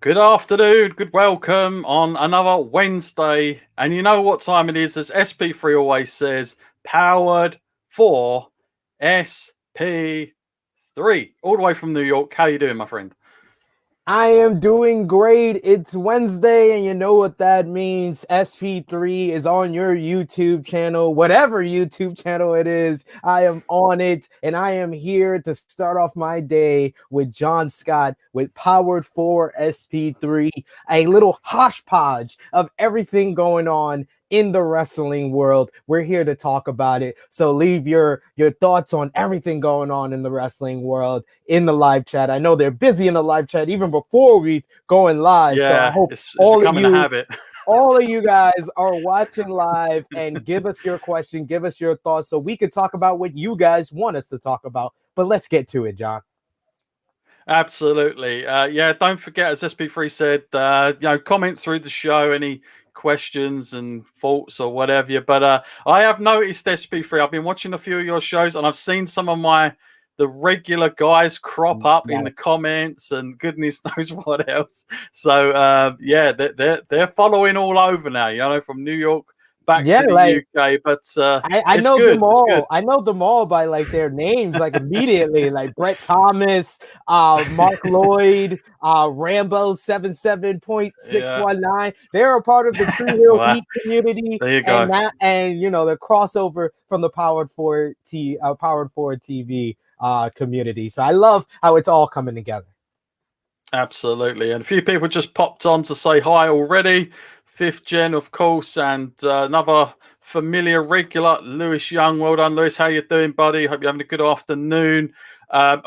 Good afternoon, good welcome on another Wednesday. And you know what time it is, as SP3 always says, powered for SP3. All the way from New York. How you doing, my friend? I am doing great. It's Wednesday, and you know what that means. SP3 is on your YouTube channel, whatever YouTube channel it is. I am on it, and I am here to start off my day with John Scott with Powered4SP3, a little hodgepodge of everything going on in the wrestling world. We're here to talk about it. So leave your thoughts on everything going on in the wrestling world in the live chat. I know they're busy in the live chat even before we going live. Yeah, so I hope it's all becoming of you, a habit. all of you guys are watching live and give us your question, give us your thoughts so we can talk about what you guys want us to talk about. But let's get to it, John. Absolutely. Yeah, don't forget, as SP3 said, comment through the show, any questions and thoughts or whatever. But I have noticed, SP3, I've been watching a few of your shows and I've seen some of the regular guys crop up in the comments and goodness knows what else. So yeah, they're following all over now, from New York back to the UK, but I know them all. I know them all by their names, immediately, like Brett Thomas, Mark Lloyd, Rambo 77.619. They're a part of the Tru Heel Heat community. There you go. And the crossover from the Powered 4 TV community. So I love how it's all coming together. Absolutely. And a few people just popped on to say hi already. Fifth Gen, of course, and another familiar regular, Lewis Young. Well done, Lewis. How you doing, buddy? Hope you're having a good afternoon.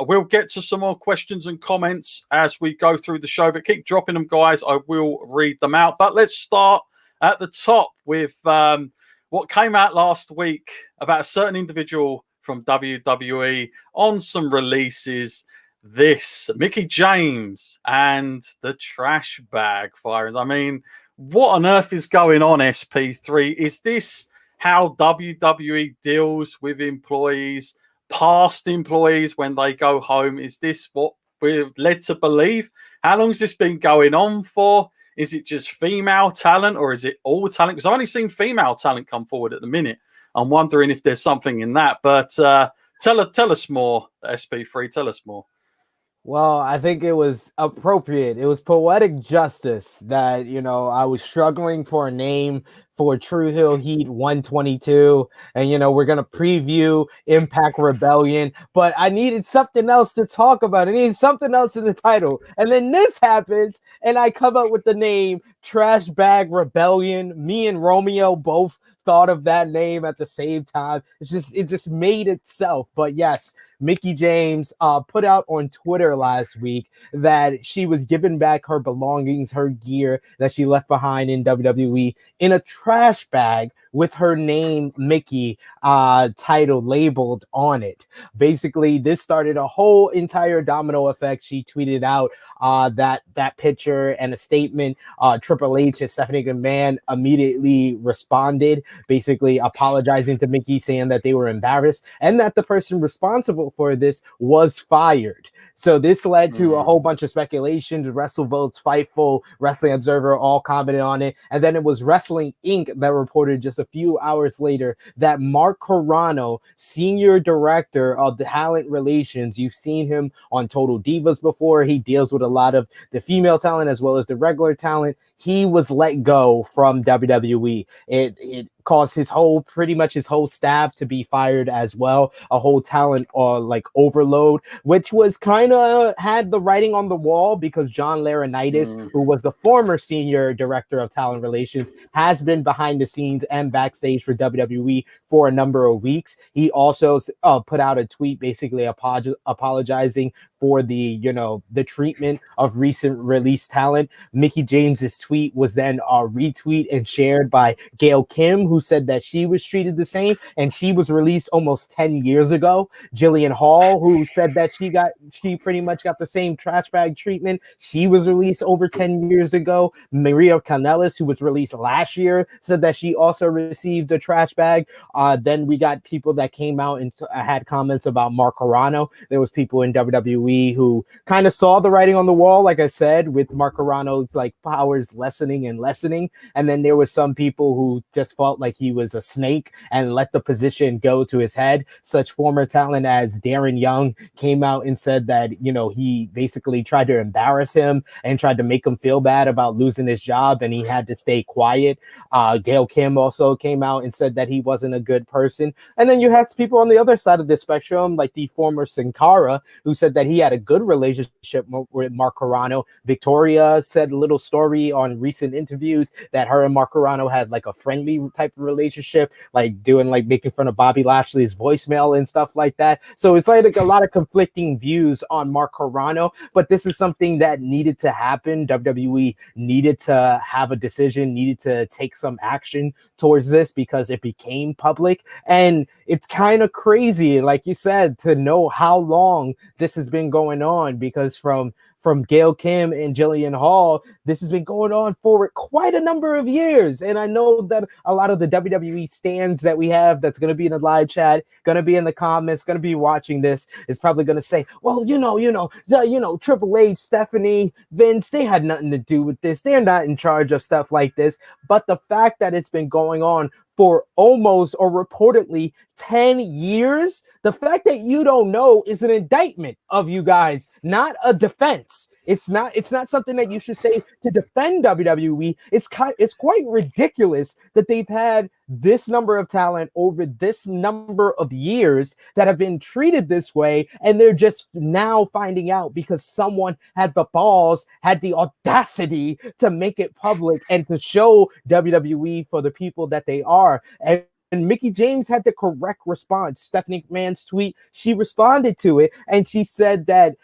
We'll get to some more questions and comments as we go through the show, but keep dropping them, guys. I will read them out. But let's start at the top with what came out last week about a certain individual from WWE on some releases. This Mickie James and the trash bag firings. I mean, what on earth is going on, SP3? Is this how WWE deals with employees, past employees, when they go home? Is this what we're led to believe? How long has this been going on for? Is it just female talent or is it all talent? Because I've only seen female talent come forward at the minute. I'm wondering if there's something in that. But tell us more, SP3. Tell us more. Well, I think it was appropriate. It was poetic justice that, I was struggling for a name for Tru Heel Heat 122. And, we're going to preview Impact Rebellion. But I needed something else to talk about. I needed something else in the title. And then this happened, and I come up with the name Trash Bag Rebellion. Me and Romeo both thought of that name at the same time. It just made itself. But yes, Mickie James put out on Twitter last week that she was giving back her belongings, her gear that she left behind in WWE in a trash bag with her name Mickie title labeled on it. Basically, this started a whole entire domino effect. She tweeted out that picture and a statement. Triple H and Stephanie McMahon immediately responded, basically apologizing to Mickie, saying that they were embarrassed and that the person responsible for this was fired. So this led to a whole bunch of speculations. WrestleVotes, Fightful, Wrestling Observer all commented on it. And then it was Wrestling Inc. that reported just a few hours later that Mark Carano, senior director of the talent relations, you've seen him on Total Divas before. He deals with a lot of the female talent as well as the regular talent. He was let go from WWE. It caused pretty much his whole staff to be fired as well. A whole talent like overload, which was kind of had the writing on the wall because John Laurinaitis, who was the former senior director of talent relations, has been behind the scenes and backstage for WWE for a number of weeks. He also put out a tweet basically apologizing for the treatment of recent release talent. Mickey James's tweet was then retweet and shared by Gail Kim, who said that she was treated the same and she was released almost 10 years ago. Jillian Hall, who said that she pretty much got the same trash bag treatment. She was released over 10 years ago. Maria Kanellis, who was released last year, said that she also received a trash bag. Then we got people that came out and had comments about Mark Carano. There was people in WWE who kind of saw the writing on the wall, like I said, with Mark Carano's like powers lessening. And then there was some people who just felt like he was a snake and let the position go to his head. Such former talent as Darren Young came out and said that, he basically tried to embarrass him and tried to make him feel bad about losing his job and he had to stay quiet. Gail Kim also came out and said that he wasn't a good person. And then you have people on the other side of the spectrum, like the former Sin Cara, who said that he had a good relationship with Mark Carano. Victoria said a little story on recent interviews that her and Mark Carano had like a friendly type of relationship, like making fun of Bobby Lashley's voicemail and stuff like that. So it's like a lot of conflicting views on Mark Carano, but this is something that needed to happen. WWE needed to have a decision, needed to take some action towards this because it became public. And it's kind of crazy, like you said, to know how long this has been going on, because from Gail Kim and Jillian Hall, this has been going on for quite a number of years. And I know that a lot of the WWE stands that we have that's going to be in the live chat, going to be in the comments, going to be watching this, is probably going to say, well, Triple H, Stephanie, Vince, they had nothing to do with this. They're not in charge of stuff like this. But the fact that it's been going on for almost or reportedly 10 years, the fact that you don't know is an indictment of you guys, not a defense. It's not something that you should say to defend WWE. It's quite ridiculous that they've had this number of talent over this number of years that have been treated this way, and they're just now finding out because someone had the balls, had the audacity to make it public and to show WWE for the people that they are. And Mickey James had the correct response. Stephanie McMahon's tweet, she responded to it, and she said that,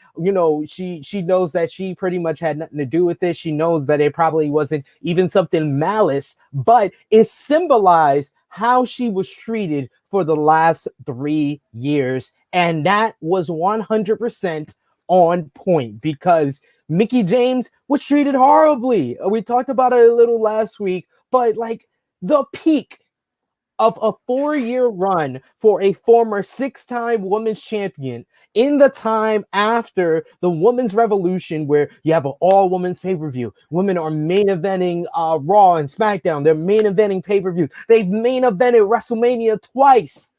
she knows that she pretty much had nothing to do with it. She knows that it probably wasn't even something malice, but it symbolized how she was treated for the last 3 years. And that was 100% on point, because Mickey James was treated horribly. We talked about it a little last week, but like the peak of a 4-year run for a former 6-time women's champion in the time after the women's revolution, where you have an all-women's pay-per-view. Women are main eventing Raw and SmackDown. They're main eventing pay-per-views. They've main evented WrestleMania twice.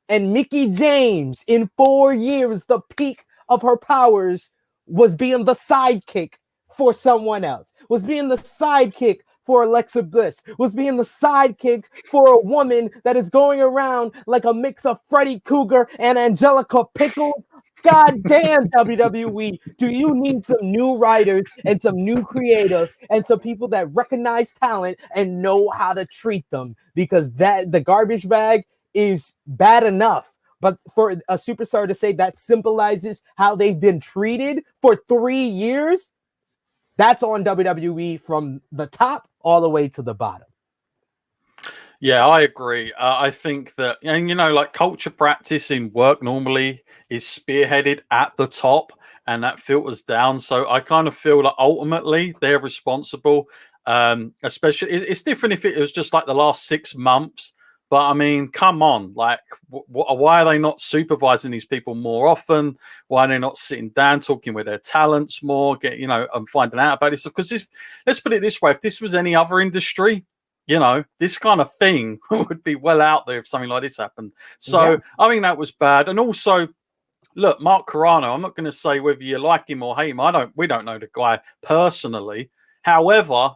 And Mickey James, in 4 years, the peak of her powers, was being the sidekick for someone else, was being the sidekick for Alexa Bliss, was being the sidekick for a woman that is going around like a mix of Freddy Krueger and Angelica Pickle. God damn, WWE, do you need some new writers and some new creators and some people that recognize talent and know how to treat them? Because the garbage bag is bad enough, but for a superstar to say that symbolizes how they've been treated for 3 years, that's on WWE from the top all the way to the bottom. Yeah, I agree. I think that, and like culture practice in work normally is spearheaded at the top and that filters down. So I kind of feel like ultimately they're responsible. Especially, it's different if it was just like the last 6 months. But I mean, come on, like, why are they not supervising these people more often? Why are they not sitting down, talking with their talents more, and finding out about this? Because let's put it this way: if this was any other industry, You know, this kind of thing would be well out there if something like this happened. So Yeah. I think that was bad. And also, look, Mark Carano, I'm not going to say whether you like him or hate him. We don't know the guy personally. However,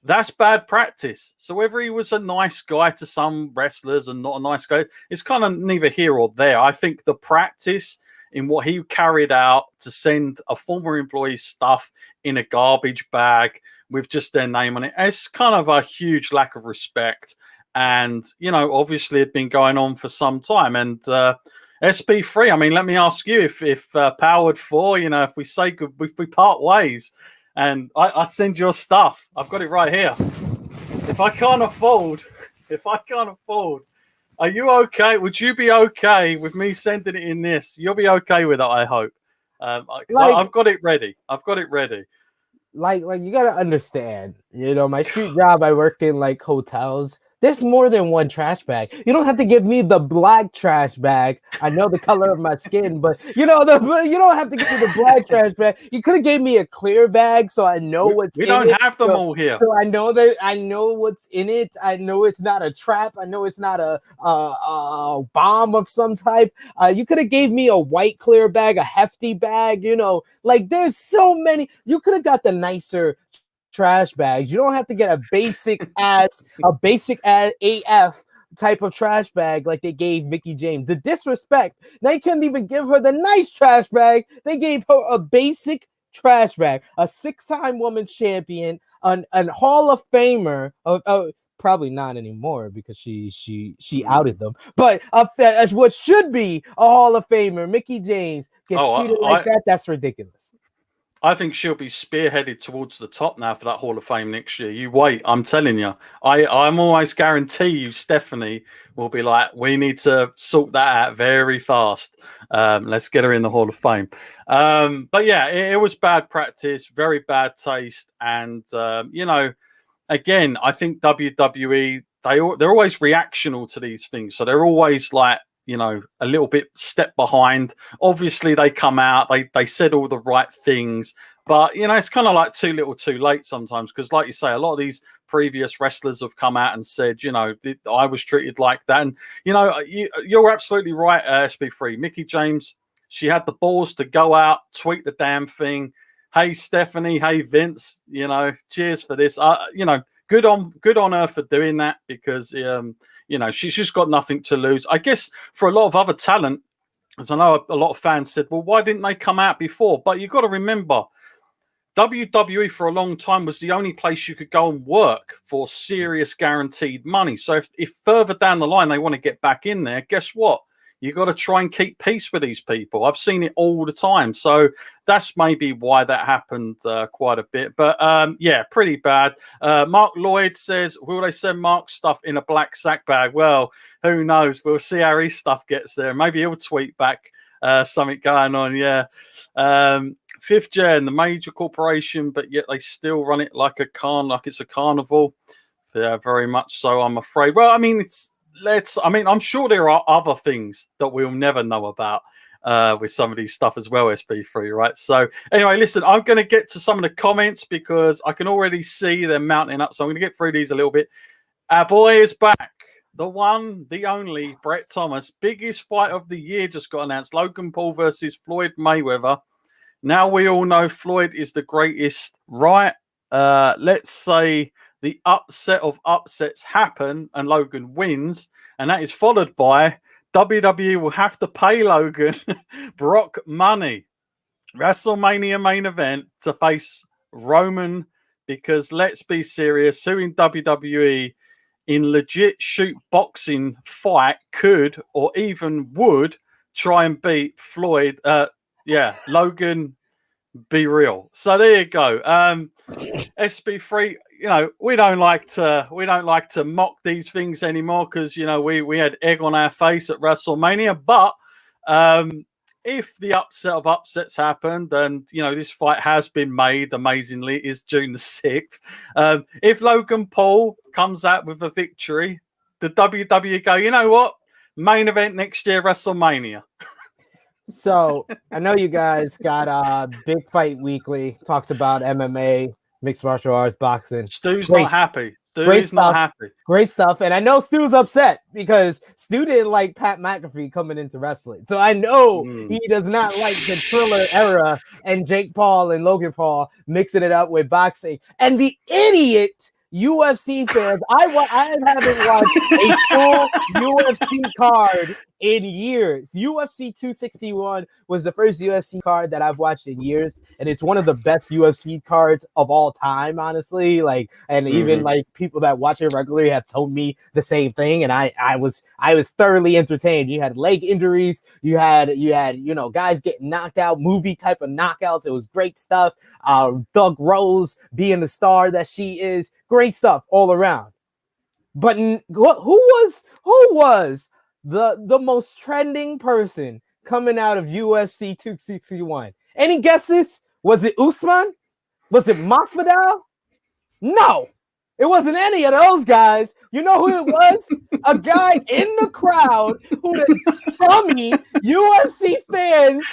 that's bad practice. So whether he was a nice guy to some wrestlers and not a nice guy, it's kind of neither here or there. I think the practice in what he carried out to send a former employee's stuff in a garbage bag with just their name on it, it's kind of a huge lack of respect. And, you know, obviously it'd been going on for some time. And SP3, I mean, let me ask you if Powered 4, you know, if we say good, if we part ways, and I send your stuff. I've got it right here. If I can't afford, are you okay? Would you be okay with me sending it in this? You'll be okay with it, I hope. I've got it ready. Like you gotta understand, you know, my street job, I work in like hotels. There's more than one trash bag. You don't have to give me the black trash bag. I know the color of my skin, but you don't have to give me the black trash bag. You could have gave me a clear bag so I know what's in it. We don't have them all here. So I know what's in it. I know it's not a trap. I know it's not a bomb of some type. You could have gave me a white clear bag, a hefty bag, you know. Like there's so many. You could have got the nicer trash bags. You don't have to get a basic ass AF type of trash bag like they gave Mickie James. The disrespect. They couldn't even give her the nice trash bag. They gave her a basic trash bag. A 6-time women's champion, an Hall of Famer. Probably not anymore because she outed them. But as what should be a Hall of Famer, Mickie James gets treated like that. That's ridiculous. I think she'll be spearheaded towards the top now for that Hall of Fame next year. You wait, I'm telling you. I'm almost guarantee you Stephanie will be like, we need to sort that out very fast. Let's get her in the Hall of Fame. But yeah, it was bad practice, very bad taste. And, you know, again, I think WWE, they're always reactional to these things. So they're always like, you know, a little bit step behind. Obviously, they come out, they said all the right things, but, you know, it's kind of like too little too late sometimes. Because like you say, a lot of these previous wrestlers have come out and said, you know, I was treated like that. And, you know, you're absolutely right, SP3. Mickie James, she had the balls to go out, tweet the damn thing. Hey, Stephanie, hey, Vince, you know, cheers for this. You know, good on her for doing that because, you know, she's just got nothing to lose. I guess for a lot of other talent, as I know a lot of fans said, well, why didn't they come out before? But you've got to remember, WWE for a long time was the only place you could go and work for serious guaranteed money. So if further down the line they want to get back in there, guess what? You got to try and keep peace with these people. I've seen it all the time. So that's maybe why that happened quite a bit. But yeah, pretty bad. Mark Lloyd says, will they send Mark's stuff in a black sack bag? Well, who knows? We'll see how his stuff gets there. Maybe he'll tweet back something going on. Yeah. Fifth Gen, the major corporation, but yet they still run it like it's a carnival. Yeah, very much so, I'm afraid. Well, I mean, I'm sure there are other things that we'll never know about with some of these stuff as well, SP3, right? So anyway, listen, I'm going to get to some of the comments because I can already see them mounting up. So I'm going to get through these a little bit. Our boy is back. The one, the only, Brett Thomas. Biggest fight of the year just got announced. Logan Paul versus Floyd Mayweather. Now we all know Floyd is the greatest, right? Let's say the upset of upsets happen and Logan wins, and that is followed by WWE will have to pay Logan Brock money. WrestleMania main event to face Roman, because let's be serious, who in WWE in legit shoot boxing fight could or even would try and beat Floyd? Logan, be real. So there you go. SP3, you know, we don't like to mock these things anymore because, you know, we had egg on our face at WrestleMania. But if the upset of upsets happened, and, you know, this fight has been made, amazingly, is June the 6th. If Logan Paul comes out with a victory, the WWE go, you know what? Main event next year, WrestleMania. So I know you guys got Big Fight Weekly, talks about MMA, mixed martial arts, boxing. Stu's not happy. Stu Great is not stuff. happy. Great stuff. And I know Stu's upset because Stu didn't like Pat McAfee coming into wrestling. So I know he does not like the Thriller era and Jake Paul and Logan Paul mixing it up with boxing. And the idiot UFC fans, I haven't watched a full UFC card in years. UFC 261 was the first UFC card that I've watched in years, and it's one of the best UFC cards of all time, honestly. Like, and even like people that watch it regularly have told me the same thing, and I was thoroughly entertained. You had leg injuries, you had guys getting knocked out, movie type of knockouts. It was great stuff. Doug Rose being the star that she is, great stuff all around. But who was the most trending person coming out of UFC 261? Any guesses? Was it Usman? Was it Masvidal? No, it wasn't any of those guys. You know who it was? A guy in the crowd who the crummy UFC fans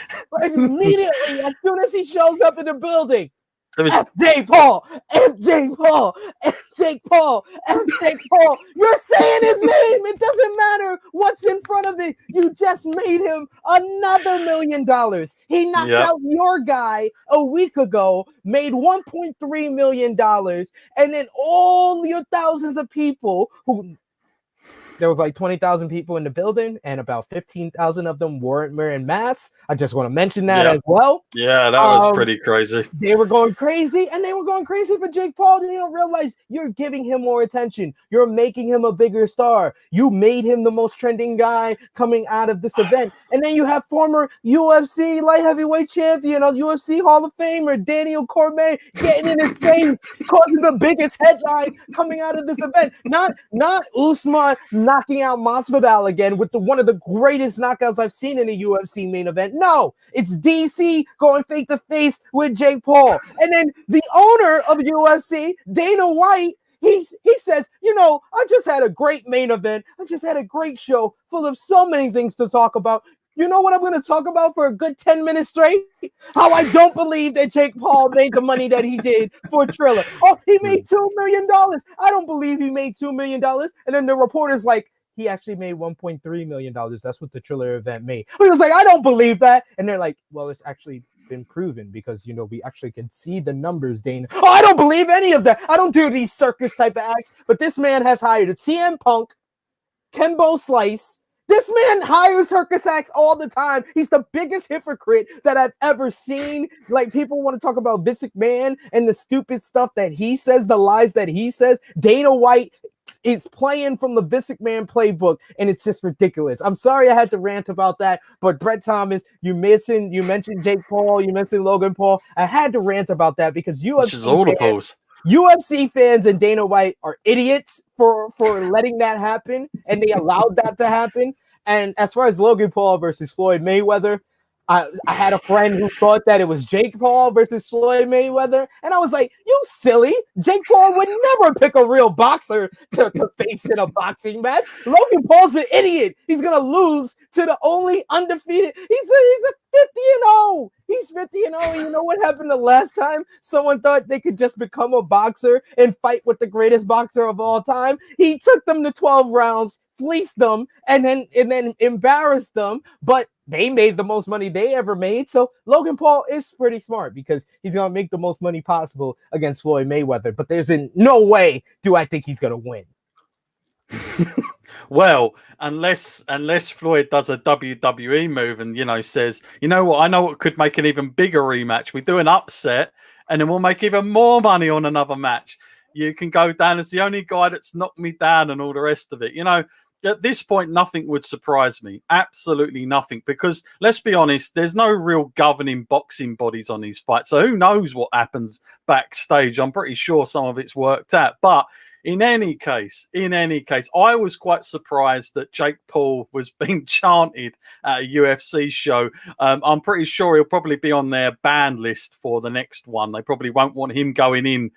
immediately, as soon as he shows up in the building, FJ Paul, FJ Paul, FJ Paul, FJ Paul. You're saying his name. It doesn't matter what's in front of it. You just made him another $1 million. He knocked out your guy a week ago, made $1.3 million, and then all your thousands of people who. There was like 20,000 people in the building, and about 15,000 of them weren't wearing masks. I just want to mention that as well. Yeah, that was pretty crazy. They were going crazy, and they were going crazy for Jake Paul. They don't realize you're giving him more attention. You're making him a bigger star. You made him the most trending guy coming out of this event. And then you have former UFC light heavyweight champion, UFC Hall of Famer Daniel Cormier getting in his face, causing the biggest headline coming out of this event. Not Usman knocking out Masvidal again with one of the greatest knockouts I've seen in a UFC main event. No, it's DC going face to face with Jake Paul. And then the owner of UFC, Dana White, he says, I just had a great main event. I just had a great show full of so many things to talk about. You know what I'm going to talk about for a good 10 minutes straight? How I don't believe that Jake Paul made the money that he did for Triller. Oh, he made $2 million. I don't believe he made $2 million. And then the reporter's like, he actually made $1.3 million. That's what the Triller event made. I was like, I don't believe that. And they're like, well, it's actually been proven because, we actually can see the numbers, Dana. Oh, I don't believe any of that. I don't do these circus type of acts. But this man has hired a CM Punk, Kimbo Slice. This man hires circus acts all the time. He's the biggest hypocrite that I've ever seen. Like, people want to talk about Vince McMahon and the stupid stuff that he says, the lies that he says. Dana White is playing from the Vince McMahon playbook, and it's just ridiculous. I'm sorry I had to rant about that, but Brett Thomas, you mentioned Jake Paul, you mentioned Logan Paul. I had to rant about that because UFC fans and Dana White are idiots for letting that happen, and they allowed that to happen. And as far as Logan Paul versus Floyd Mayweather, I had a friend who thought that it was Jake Paul versus Floyd Mayweather, and I was like, you silly. Jake Paul would never pick a real boxer to face in a boxing match. Logan Paul's an idiot. He's going to lose to the only undefeated. He's a 50-0. He's 50-0. You know what happened the last time someone thought they could just become a boxer and fight with the greatest boxer of all time? He took them to 12 rounds, fleeced them, and then embarrassed them, but they made the most money they ever made. So Logan Paul is pretty smart because he's going to make the most money possible against Floyd Mayweather, but there's no way do I think he's going to win. Well, unless Floyd does a WWE move and, says, you know what, I know what could make an even bigger rematch. We do an upset and then we'll make even more money on another match. You can go down as the only guy that's knocked me down and all the rest of it. At this point, nothing would surprise me. Absolutely nothing. Because let's be honest, there's no real governing boxing bodies on these fights. So who knows what happens backstage? I'm pretty sure some of it's worked out. But in any case, I was quite surprised that Jake Paul was being chanted at a UFC show. I'm pretty sure he'll probably be on their ban list for the next one. They probably won't want him going in,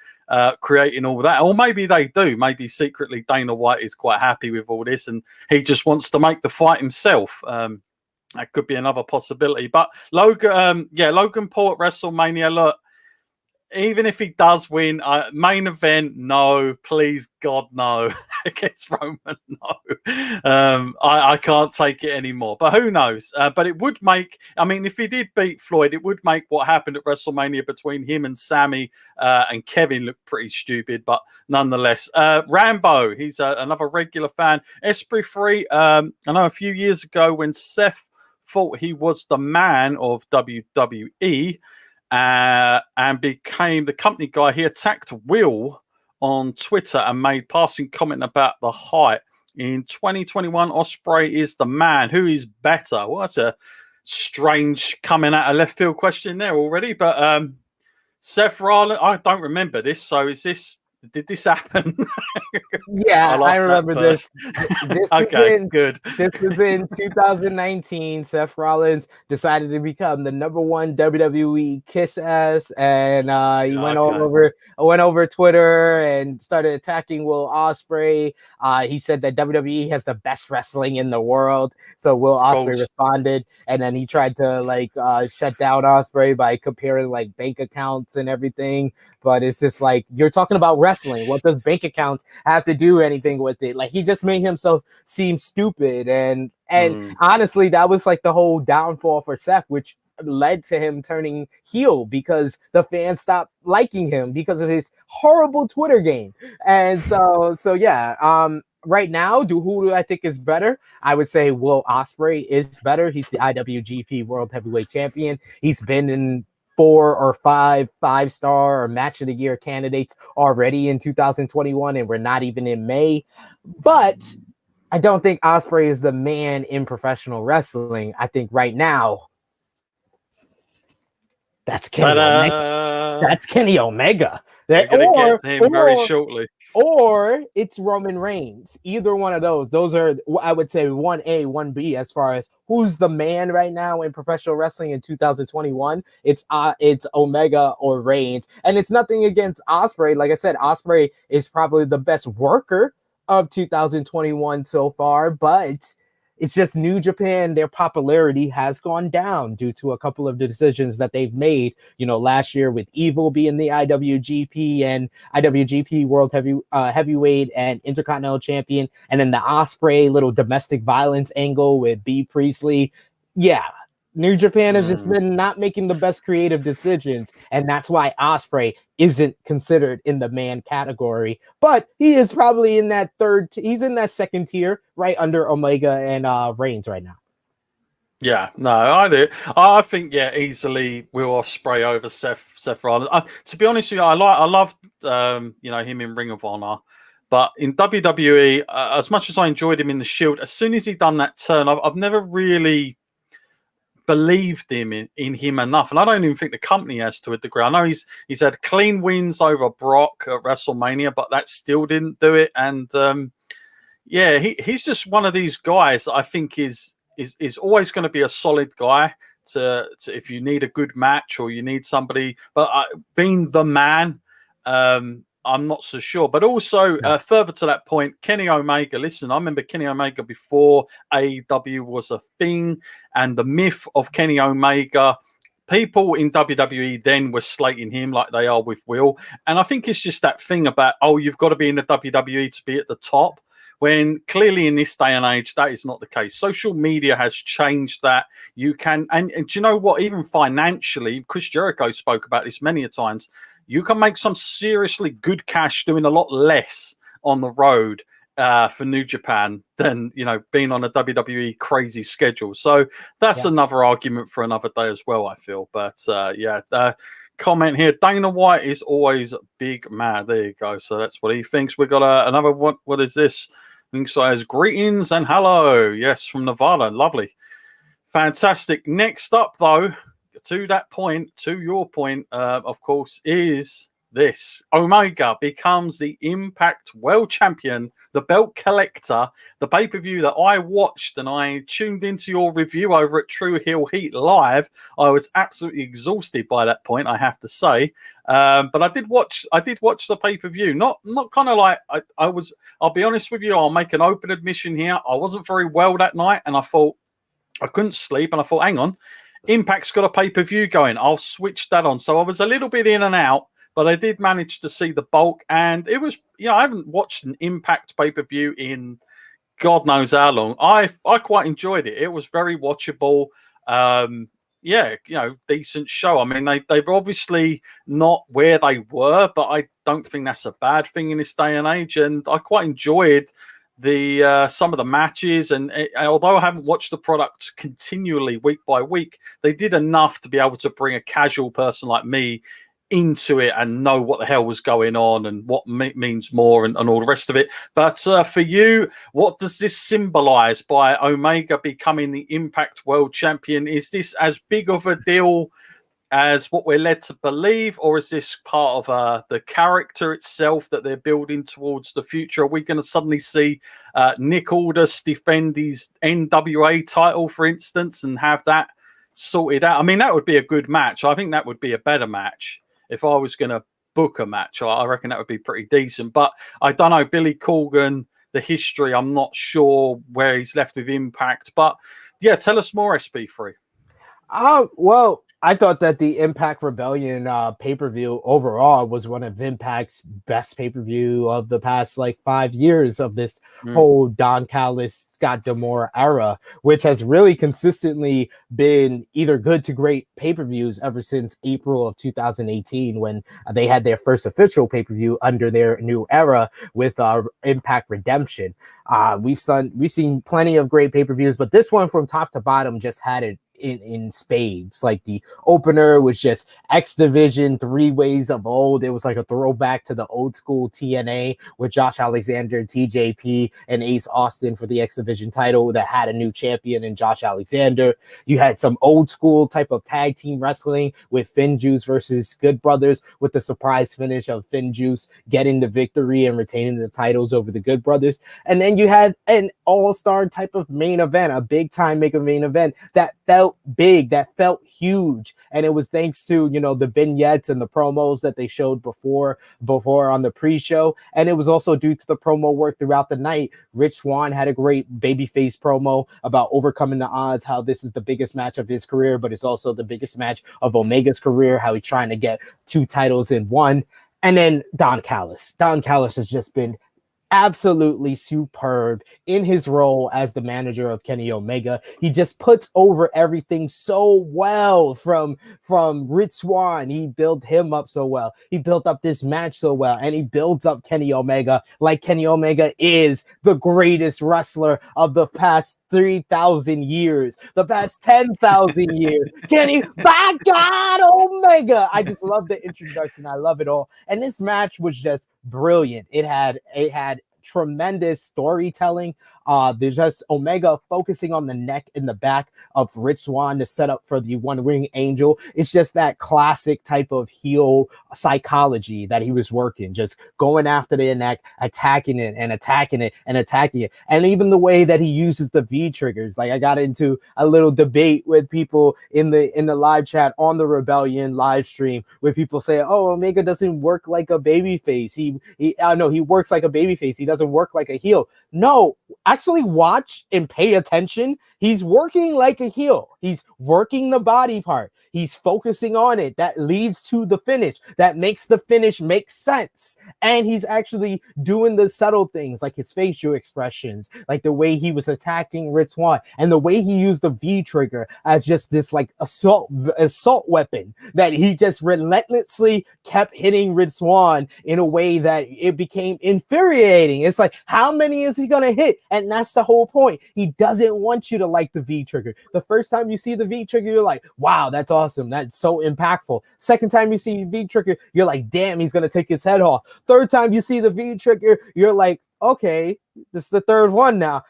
creating all that. Or maybe they do. Maybe secretly Dana White is quite happy with all this and he just wants to make the fight himself. That could be another possibility. But Logan Paul at WrestleMania, look, even if he does win, main event, no, please God, no. Against Roman, no. I can't take it anymore. But who knows? But it would make, I mean, if he did beat Floyd, it would make what happened at WrestleMania between him and Sammy and Kevin look pretty stupid. But nonetheless, Rambo, he's another regular fan. SP3, I know a few years ago when Seth thought he was the man of WWE, and became the company guy, he attacked Will on Twitter and made passing comment about the height. In 2021, Ospreay is the man. Who is better? Well, that's a strange coming out of left field question there already. But Seth Rollins, I don't remember this. So did this happen? Yeah, I remember this. Okay, good. This was in 2019. Seth Rollins decided to become the #1 WWE kiss ass, and he went over Twitter and started attacking Will Ospreay. He said that WWE has the best wrestling in the world. So Will Ospreay responded, and then he tried to shut down Ospreay by comparing like bank accounts and everything. But it's just like, you're talking about wrestling. What does bank accounts have to do anything with it? Like, he just made himself seem stupid. And honestly, that was like the whole downfall for Seth, which led to him turning heel because the fans stopped liking him because of his horrible Twitter game. And so yeah. Right now, who do I think is better? I would say Will Ospreay is better. He's the IWGP World Heavyweight Champion. He's been in 4 or 5-star or match of the year candidates already in 2021, and we're not even in May. But I don't think Ospreay is the man in professional wrestling. I think right now that's Kenny Omega. That's Kenny Omega. They're going to get to him very shortly. Or it's Roman Reigns. Either one of those. Those are, I would say, 1A, 1B as far as who's the man right now in professional wrestling in 2021. It's Omega or Reigns. And it's nothing against Ospreay. Like I said, Ospreay is probably the best worker of 2021 so far, but it's just New Japan. Their popularity has gone down due to a couple of the decisions that they've made, last year with Evil being the IWGP and IWGP World Heavyweight and Intercontinental Champion, and then the Ospreay little domestic violence angle with B. Priestley. Yeah, New Japan has just been not making the best creative decisions, and that's why Ospreay isn't considered in the man category. But he is probably in that he's in that second tier, right under Omega and Reigns right now. Yeah, no, I do. I think, easily Will Ospreay over Seth Rollins. To be honest with you, I loved him in Ring of Honor. But in WWE, as much as I enjoyed him in the Shield, as soon as he done that turn, I've never really believed in him enough, and I don't even think the company has to a degree. I know he's had clean wins over Brock at WrestleMania, but that still didn't do it. And he's just one of these guys that I think is always going to be a solid guy to if you need a good match or you need somebody. But being the man, I'm not so sure. But also, further to that point, Kenny Omega. Listen, I remember Kenny Omega before AEW was a thing, and the myth of Kenny Omega, people in WWE then were slating him like they are with Will. And I think it's just that thing about, you've got to be in the WWE to be at the top, when clearly in this day and age, that is not the case. Social media has changed that. You can, and do you know what? Even financially, Chris Jericho spoke about this many a times. You can make some seriously good cash doing a lot less on the road for New Japan than, being on a WWE crazy schedule. So that's another argument for another day as well, I feel. But comment here. Dana White is always big mad. There you go. So that's what he thinks. We've got another one. What is this? So as greetings and hello. Yes, from Nevada. Lovely. Fantastic. Next up, though, to your point, of course, is this. Omega becomes the Impact World Champion, the belt collector, the pay-per-view that I watched, and I tuned into your review over at Tru Heel Heat Live. I was absolutely exhausted by that point, I have to say. But I did watch the pay-per-view. Not kind of like I was. I'll be honest with you. I'll make an open admission here. I wasn't very well that night, and I thought I couldn't sleep, and I thought, hang on. Impact's got a pay-per-view going. I'll switch that on. So I was a little bit in and out, but I did manage to see the bulk, and it was, I haven't watched an Impact pay-per-view in God knows how long. I quite enjoyed it. It was very watchable. Yeah, decent show. I mean, they've obviously not where they were, but I don't think that's a bad thing in this day and age. And I quite enjoyed the some of the matches. And although I haven't watched the product continually week by week, they did enough to be able to bring a casual person like me into it and know what the hell was going on and what means more and all the rest of it. But for you, what does this symbolize by Omega becoming the Impact World Champion? Is this as big of a deal as what we're led to believe, or is this part of the character itself that they're building towards the future? Are we going to suddenly see Nick Aldis defend his NWA title, for instance, and have that sorted out? I mean, that would be a good match. I think that would be a better match. If I was going to book a match, I reckon that would be pretty decent. But I don't know, Billy Corgan, the history, I'm not sure where he's left with Impact. But yeah, tell us more, SP3. Well, I thought that the Impact Rebellion pay-per-view overall was one of Impact's best pay-per-view of the past 5 years of this whole Don Callis, Scott D'Amore era, which has really consistently been either good to great pay-per-views ever since April of 2018 when they had their first official pay-per-view under their new era with Impact Redemption. We've seen plenty of great pay-per-views, but this one from top to bottom just had it in spades. Like the opener was just X Division 3 ways of old. It was like a throwback to the old school TNA with Josh Alexander, TJP, and Ace Austin for the X Division title that had a new champion in Josh Alexander. You had some old school type of tag team wrestling with FinJuice versus Good Brothers, with the surprise finish of FinJuice getting the victory and retaining the titles over the Good Brothers. And then you had an all-star type of main event, a big time main event that felt big, that felt huge, and it was thanks to the vignettes and the promos that they showed before on the pre-show, and it was also due to the promo work throughout the night. Rich Swann had a great babyface promo about overcoming the odds, how this is the biggest match of his career, but it's also the biggest match of Omega's career, how he's trying to get 2 titles in one. And then Don Callis has just been absolutely superb in his role as the manager of Kenny Omega. He just puts over everything so well from Rich Swann. He built him up so well. He built up this match so well, and he builds up Kenny Omega like Kenny Omega is the greatest wrestler of the past 3,000 years, the past 10,000 years. Kenny, by God, Omega. I just love the introduction. I love it all. And this match was just brilliant. It had tremendous storytelling. There's just Omega focusing on the neck and the back of Rich Swann to set up for the One Ring Angel. It's just that classic type of heel psychology that he was working, just going after the neck, attacking it and attacking it and attacking it. And even the way that he uses the V triggers. Like, I got into a little debate with people in the live chat on the Rebellion live stream where people say, oh, Omega doesn't work like a babyface. He works like a babyface. He doesn't work like a heel. No, actually watch and pay attention. He's working like a heel. He's working the body part. He's focusing on it. That leads to the finish. That makes the finish make sense. And he's actually doing the subtle things like his facial expressions, like the way he was attacking Rich Swann and the way he used the V trigger as just this like assault weapon that he just relentlessly kept hitting Rich Swann in a way that it became infuriating. It's like, how many is he going to hit? And that's the whole point. He doesn't want you to like the V trigger. The first time you see the V trigger, you're like, wow, that's awesome. That's so impactful. Second time you see V trigger, you're like, damn, he's going to take his head off. Third time you see the V trigger, you're like, okay, this is the third one now.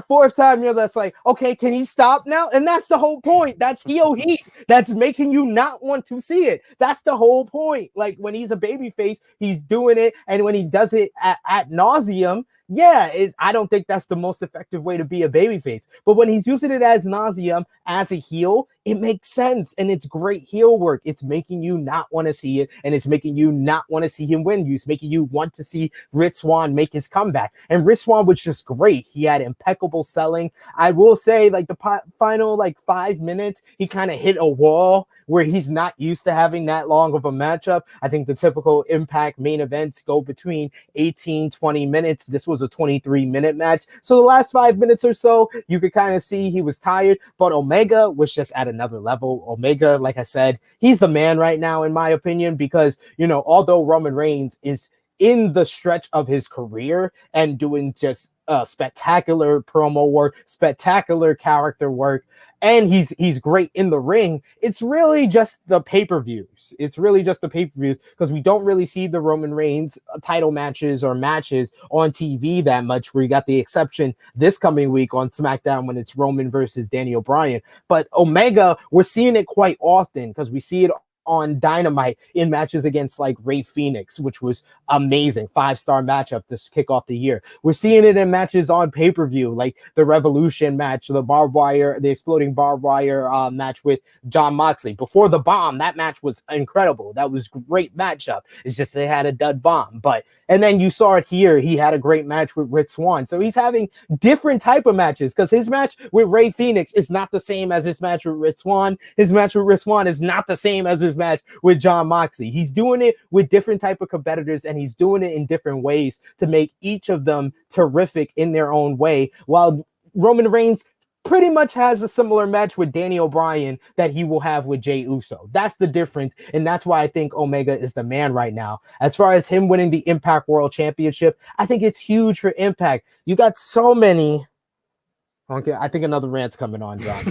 Fourth time, you're just like, okay, can he stop now? And that's the whole point. That's heel heat. That's making you not want to see it. That's the whole point. Like, when he's a babyface, he's doing it. And when he does it at nauseum, I don't think that's the most effective way to be a babyface. But when he's using it as nauseum, as a heel, it makes sense. And it's great heel work. It's making you not want to see it. And it's making you not want to see him win. It's making you want to see Rich Swann make his comeback. And Rich Swann was just great. He had impeccable selling. I will say, like, the final 5 minutes, he kind of hit a wall where he's not used to having that long of a matchup. I think the typical Impact main events go between 18, 20 minutes. This was a 23-minute match. So the last 5 minutes or so, you could kind of see he was tired, but Omega was just at another level. Omega, like I said, he's the man right now, in my opinion, because, you know, although Roman Reigns is in the stretch of his career and doing just spectacular promo work, spectacular character work, and he's great in the ring, it's really just the pay-per-views. It's really just the pay-per-views, because we don't really see the Roman Reigns title matches or matches on TV that much. We got the exception this coming week on SmackDown when it's Roman versus Daniel Bryan. But Omega, we're seeing it quite often because we see it on Dynamite in matches against like Rey Fenix, which was amazing, 5-star matchup to kick off the year. We're seeing it in matches on pay-per-view, like the Revolution match, the exploding barbed wire match with Jon Moxley. Before the bomb, that match was incredible. That was great matchup. It's just they had a dud bomb. And then you saw it here. He had a great match with Rich Swann. So he's having different type of matches, because his match with Rey Fenix is not the same as his match with Rich Swann. His match with Rich Swann is not the same as his match with Jon Moxley. He's doing it with different type of competitors, and he's doing it in different ways to make each of them terrific in their own way, while Roman Reigns pretty much has a similar match with Daniel Bryan that he will have with Jey Uso. That's the difference, and that's why I think Omega is the man right now. As far as him winning the Impact World Championship, I think it's huge for Impact. You got so many... Okay, I think another rant's coming on, John.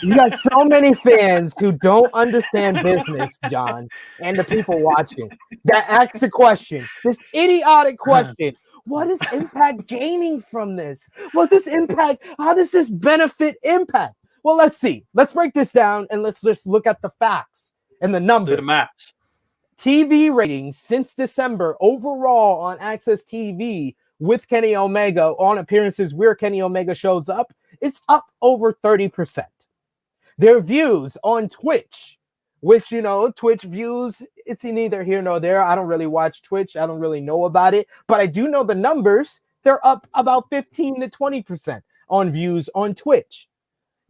You got so many fans who don't understand business, John, and the people watching that ask the question, this idiotic question: what is Impact gaining from this? What does Impact? How does this benefit Impact? Well, let's see. Let's break this down and let's just look at the facts and the numbers. Do the maps. TV ratings since December overall on Access TV with Kenny Omega, on appearances where Kenny Omega shows up, it's up over 30%. Their views on Twitch, which, you know, Twitch views, it's neither here nor there. I don't really watch Twitch. I don't really know about it, but I do know the numbers. They're up about 15 to 20% on views on Twitch.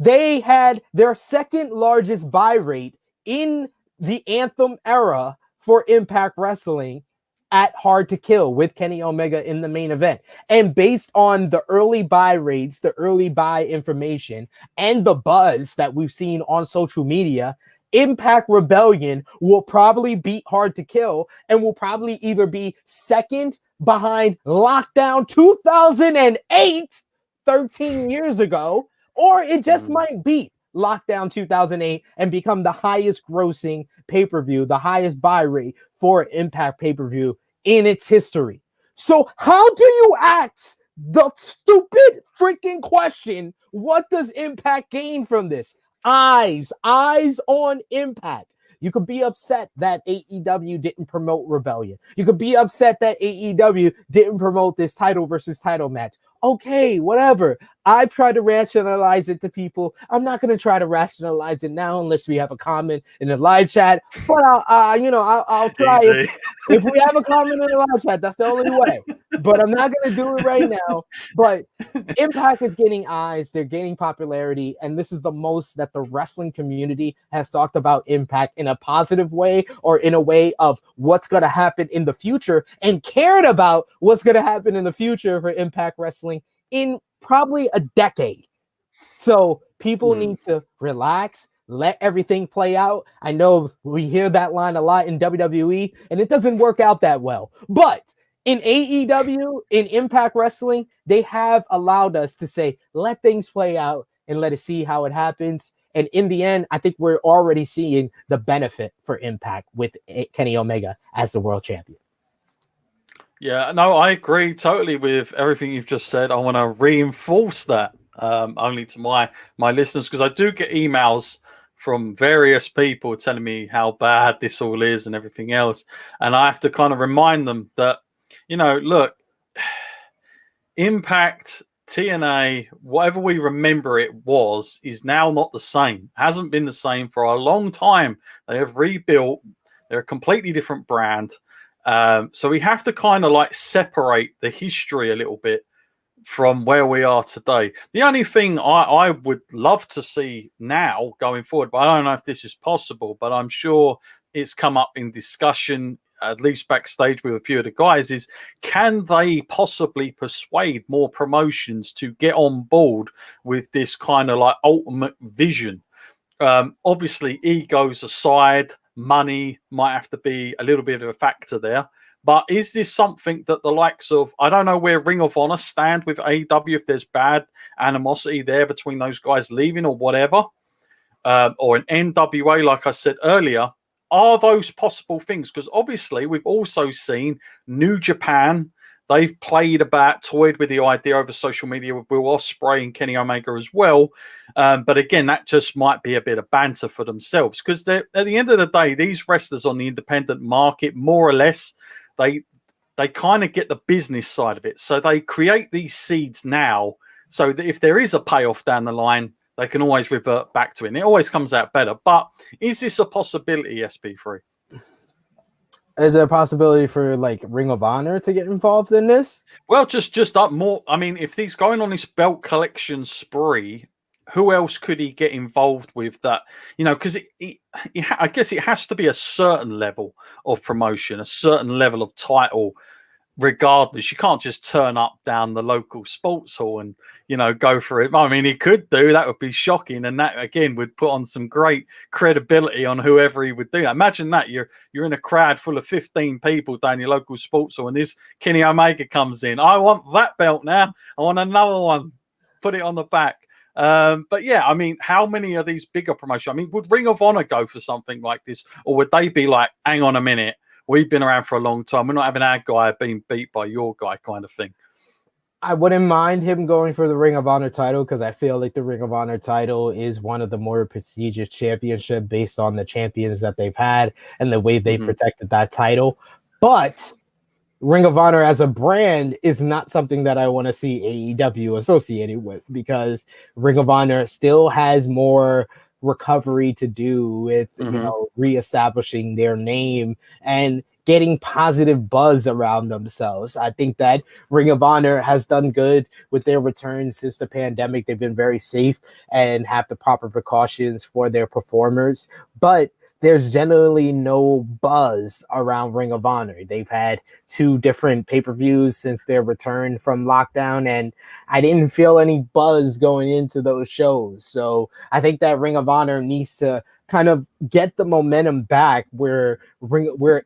They had their second largest buy rate in the Anthem era for Impact Wrestling at Hard to Kill with Kenny Omega in the main event. And based on the early buy rates, the early buy information, and the buzz that we've seen on social media, Impact Rebellion will probably beat Hard to Kill and will probably either be second behind Lockdown 2008, 13 years ago, or it just might beat Lockdown 2008 and become the highest grossing pay-per-view, the highest buy rate for Impact pay-per-view in its history. So how do you ask the stupid freaking question, what does Impact gain from this? Eyes on Impact. You could be upset that AEW didn't promote Rebellion. You could be upset that AEW didn't promote this title versus title match. Okay, whatever. I've tried to rationalize it to people. I'm not going to try to rationalize it now unless we have a comment in the live chat. But I'll try it. If we have a comment in the live chat, that's the only way. But I'm not going to do it right now. But Impact is gaining eyes. They're gaining popularity. And this is the most that the wrestling community has talked about Impact in a positive way, or in a way of what's going to happen in the future, and cared about what's going to happen in the future for Impact Wrestling in probably a decade. So people need to relax, let everything play out. I know we hear that line a lot in WWE, and it doesn't work out that well. But in AEW, in Impact Wrestling, they have allowed us to say, let things play out and let us see how it happens. And in the end, I think we're already seeing the benefit for Impact with Kenny Omega as the world champion. Yeah, no, I agree totally with everything you've just said. I want to reinforce that only to my listeners, because I do get emails from various people telling me how bad this all is and everything else. And I have to kind of remind them that, you know, look, Impact, TNA, whatever we remember it was, is now not the same. Hasn't been the same for a long time. They have rebuilt. They're a completely different brand. So we have to kind of like separate the history a little bit from where we are today. The only thing I would love to see now going forward, but I don't know if this is possible, but I'm sure it's come up in discussion, at least backstage with a few of the guys, is can they possibly persuade more promotions to get on board with this kind of like ultimate vision? Obviously, egos aside, money might have to be a little bit of a factor there. But is this something that the likes of, I don't know where Ring of Honor stand with AEW, if there's bad animosity there between those guys leaving or whatever, or an NWA, like I said earlier, are those possible things? Because obviously we've also seen New Japan. They've toyed with the idea over social media with Will Ospreay and Kenny Omega as well. But again, that just might be a bit of banter for themselves. Because at the end of the day, these wrestlers on the independent market, more or less, they kind of get the business side of it. So they create these seeds now so that if there is a payoff down the line, they can always revert back to it. And it always comes out better. But is this a possibility, SP3? Is there a possibility for like Ring of Honor to get involved in this? Well, just up more. I mean, if he's going on this belt collection spree, who else could he get involved with that? You know, because I guess it has to be a certain level of promotion, a certain level of title. Regardless, you can't just turn up down the local sports hall and, you know, go for it. I mean, he could do that, would be shocking, and that again would put on some great credibility on whoever he would do that. Imagine that you're in a crowd full of 15 people down your local sports hall, and this Kenny Omega comes in. I want that belt now. I want another one. Put it on the back. But yeah, I mean, how many of these bigger promotions? I mean, would Ring of Honor go for something like this, or would they be like, hang on a minute? We've been around for a long time. We're not having our guy being beat by your guy kind of thing. I wouldn't mind him going for the Ring of Honor title because I feel like the Ring of Honor title is one of the more prestigious championships based on the champions that they've had and the way they protected that title. But Ring of Honor as a brand is not something that I want to see AEW associated with because Ring of Honor still has more recovery to do with you know, reestablishing their name and getting positive buzz around themselves. I think that Ring of Honor has done good with their return since the pandemic. They've been very safe and have the proper precautions for their performers, but there's generally no buzz around Ring of Honor. They've had 2 different pay-per-views since their return from lockdown, and I didn't feel any buzz going into those shows. So I think that Ring of Honor needs to kind of get the momentum back where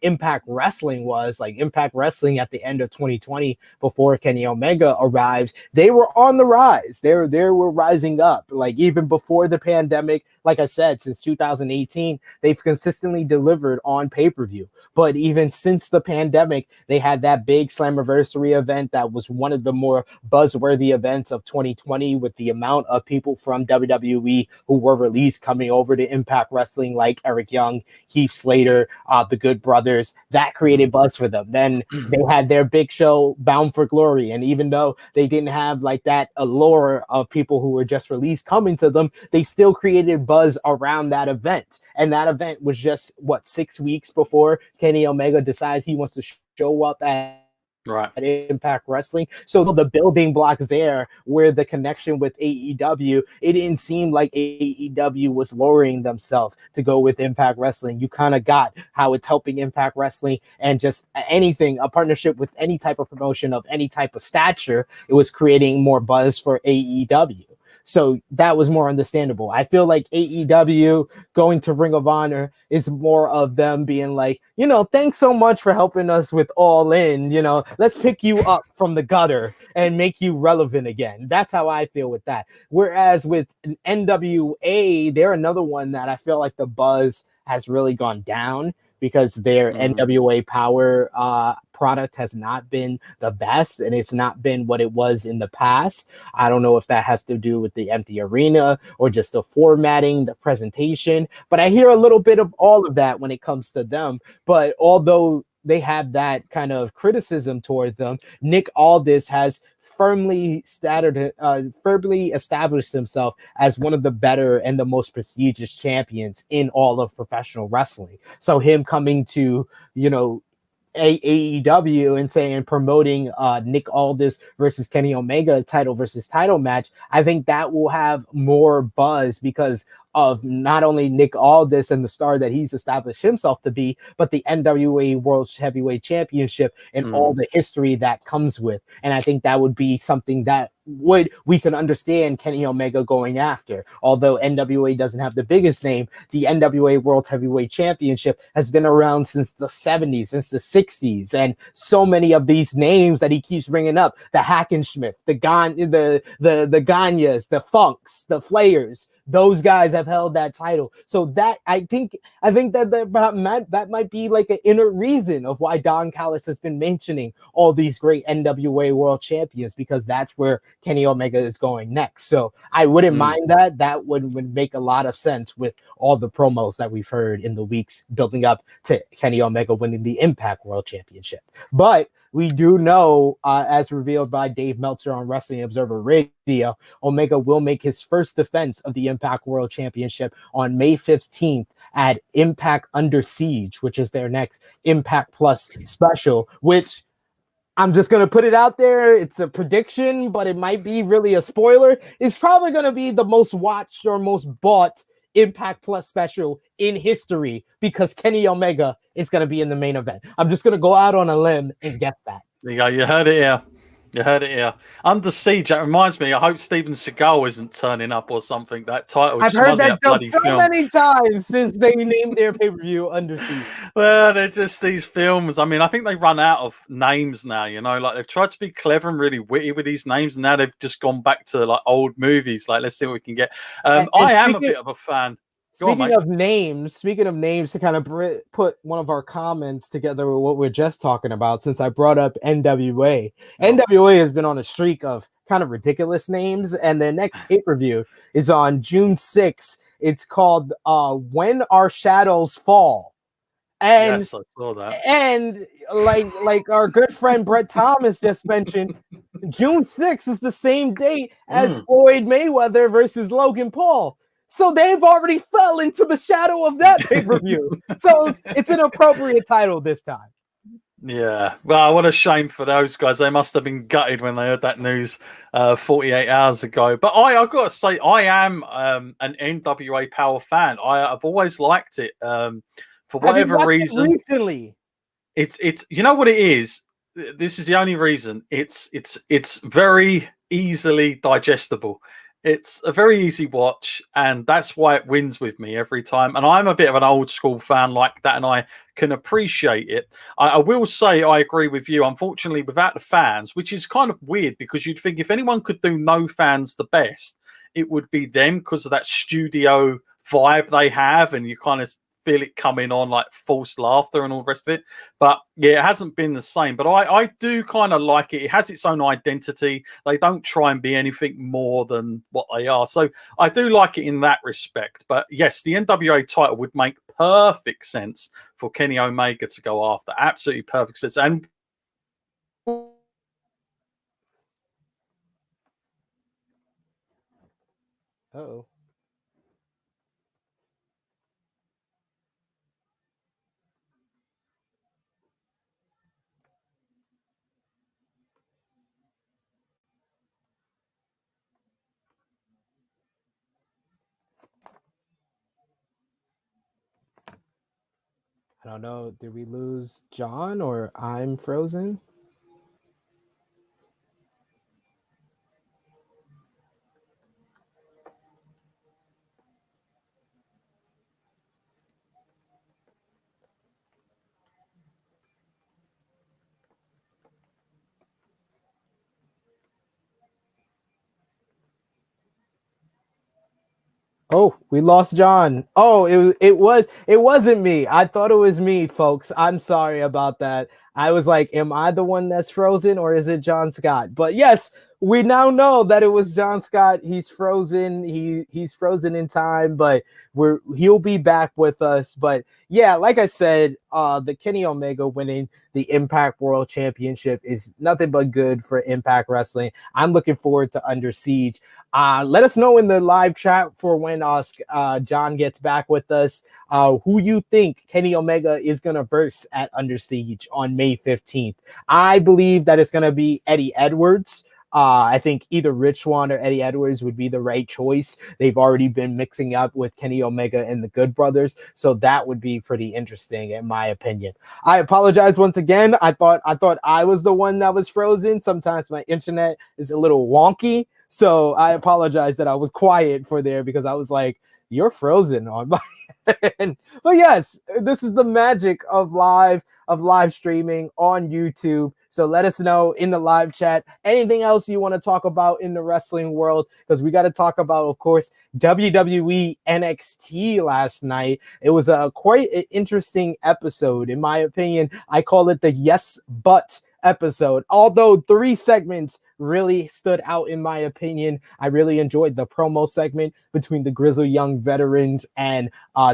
Impact Wrestling was. Like Impact Wrestling at the end of 2020, before Kenny Omega arrives, they were on the rise. They were rising up. Like even before the pandemic, like I said, since 2018, they've consistently delivered on pay-per-view. But even since the pandemic, they had that big Slammiversary event that was one of the more buzzworthy events of 2020 with the amount of people from WWE who were released coming over to Impact Wrestling, like Eric Young, Heath Slater, the Good Brothers. That created buzz for them. Then they had their big show, Bound for Glory. And even though they didn't have like that allure of people who were just released coming to them, they still created buzz around that event. And that event was just, 6 weeks before Kenny Omega decides he wants to show up at Impact Wrestling. So the building blocks there where the connection with AEW, it didn't seem like AEW was lowering themselves to go with Impact Wrestling. You kind of got how it's helping Impact Wrestling and just anything, a partnership with any type of promotion of any type of stature, it was creating more buzz for AEW. So that was more understandable. I feel like AEW going to Ring of Honor is more of them being like, you know, thanks so much for helping us with All In. You know, let's pick you up from the gutter and make you relevant again. That's how I feel with that. Whereas with an NWA, they're another one that I feel like the buzz has really gone down because their NWA Power product has not been the best, and it's not been what it was in the past. I don't know if that has to do with the empty arena or just the formatting, the presentation, but I hear a little bit of all of that when it comes to them. But although they have that kind of criticism toward them, Nick Aldis has firmly established himself as one of the better and the most prestigious champions in all of professional wrestling. So him coming to, you know, AEW and saying promoting Nick Aldis versus Kenny Omega title versus title match, I think that will have more buzz because of not only Nick Aldis and the star that he's established himself to be, but the NWA World Heavyweight Championship and all the history that comes with. And I think that would be something that we can understand Kenny Omega going after. Although NWA doesn't have the biggest name, the NWA World Heavyweight Championship has been around since the 70s, since the 60s, and so many of these names that he keeps bringing up, the Hackenschmidt, the Ganyas, the Funks, the Flayers, those guys have held that title. So that I think that might be like an inner reason of why Don Callis has been mentioning all these great NWA world champions, because that's where Kenny Omega is going next. So I wouldn't mind that. That would make a lot of sense with all the promos that we've heard in the weeks building up to Kenny Omega winning the Impact World Championship. But we do know, as revealed by Dave Meltzer on Wrestling Observer Radio, Omega will make his first defense of the Impact World Championship on May 15th at Impact Under Siege, which is their next Impact Plus special, which I'm just going to put it out there. It's a prediction, but it might be really a spoiler. It's probably going to be the most watched or most bought Impact Plus special in history because Kenny Omega is going to be in the main event. I'm just going to go out on a limb and guess that. There you go. You heard it here. You heard it here. Under Siege. That reminds me. I hope Steven Seagal isn't turning up or something. That title. I've heard that joke so film. many times since they named their pay-per-view Under Siege. Well, they're just these films. I mean, I think they've run out of names now. You know, like they've tried to be clever and really witty with these names, and now they've just gone back to like old movies. Like, let's see what we can get. I am a bit of a fan. Speaking of names, to kind of put one of our comments together with what we're just talking about, since I brought up NWA. NWA has been on a streak of kind of ridiculous names, and their next pay-per-view is on June 6th. It's called When Our Shadows Fall. And, yes, I saw that. And like our good friend Brett Thomas just mentioned, June 6th is the same date as Floyd Mayweather versus Logan Paul. So they've already fell into the shadow of that pay-per-view. So it's an appropriate title this time. Yeah. Well, what a shame for those guys. They must have been gutted when they heard that news 48 hours ago. But I've got to say, I am an NWA Power fan. I've always liked it. For whatever reason. Recently. It's you know what it is? This is the only reason. It's very easily digestible. It's a very easy watch, and that's why it wins with me every time. And I'm a bit of an old school fan like that, and I can appreciate it. I will say I agree with you. Unfortunately, without the fans, which is kind of weird because you'd think if anyone could do no fans the best, it would be them because of that studio vibe they have, and you kind of feel it coming on like forced laughter and all the rest of it. But yeah, it hasn't been the same. But I do kind of like it. It has its own identity. They don't try and be anything more than what they are. So I do like it in that respect. But yes, the NWA title would make perfect sense for Kenny Omega to go after. Absolutely perfect sense. And Uh-oh. I don't know. Did we lose John or I'm frozen? Oh, we lost John. Oh, it wasn't me. I thought it was me, folks. I'm sorry about that. I was like, am I the one that's frozen or is it John Scott? But yes, we now know that it was John Scott. He's frozen. He's frozen in time, but he'll be back with us. But yeah, like I said, the Kenny Omega winning the Impact World Championship is nothing but good for Impact Wrestling. I'm looking forward to Under Siege. Let us know in the live chat for when John gets back with us, who you think Kenny Omega is going to verse at Under Siege on May 15th. I believe that it's going to be Eddie Edwards. I think either Rich Swann or Eddie Edwards would be the right choice. They've already been mixing up with Kenny Omega and the Good Brothers, so that would be pretty interesting in my opinion. I apologize once again. I thought I was the one that was frozen. Sometimes my internet is a little wonky, so I apologize that I was quiet for there because I was like, "You're frozen on my." But yes, this is the magic of live streaming on YouTube. So let us know in the live chat anything else you want to talk about in the wrestling world, because we got to talk about, of course, WWE NXT last night. It was a quite an interesting episode, in my opinion. I call it the yes but episode. Although 3 segments really stood out in my opinion. I really enjoyed the promo segment between the Grizzled Young Veterans and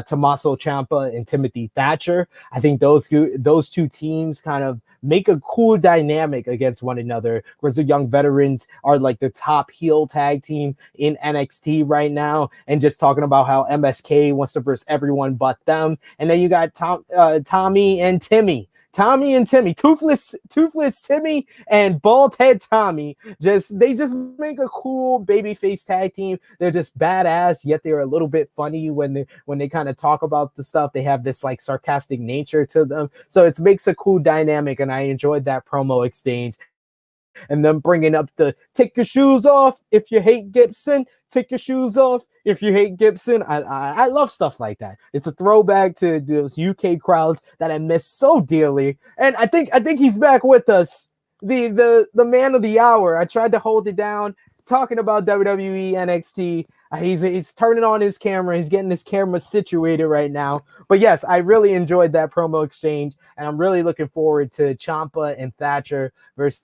Tommaso Ciampa and Timothy Thatcher. I think those two teams kind of make a cool dynamic against one another. Grizzled Young Veterans are like the top heel tag team in NXT right now, and just talking about how MSK wants to verse everyone but them. And then you got Tommy and Timmy. Toothless Timmy and Bald Head Tommy. They just make a cool babyface tag team. They're just badass, yet they're a little bit funny when they kind of talk about the stuff. They have this like sarcastic nature to them, so it makes a cool dynamic. And I enjoyed that promo exchange. And then bringing up the take your shoes off if you hate Gibson. Take your shoes off if you hate Gibson. I love stuff like that. It's a throwback to those UK crowds that I miss so dearly. And I think he's back with us. The man of the hour. I tried to hold it down talking about WWE NXT. He's turning on his camera. He's getting his camera situated right now. But yes, I really enjoyed that promo exchange, and I'm really looking forward to Ciampa and Thatcher versus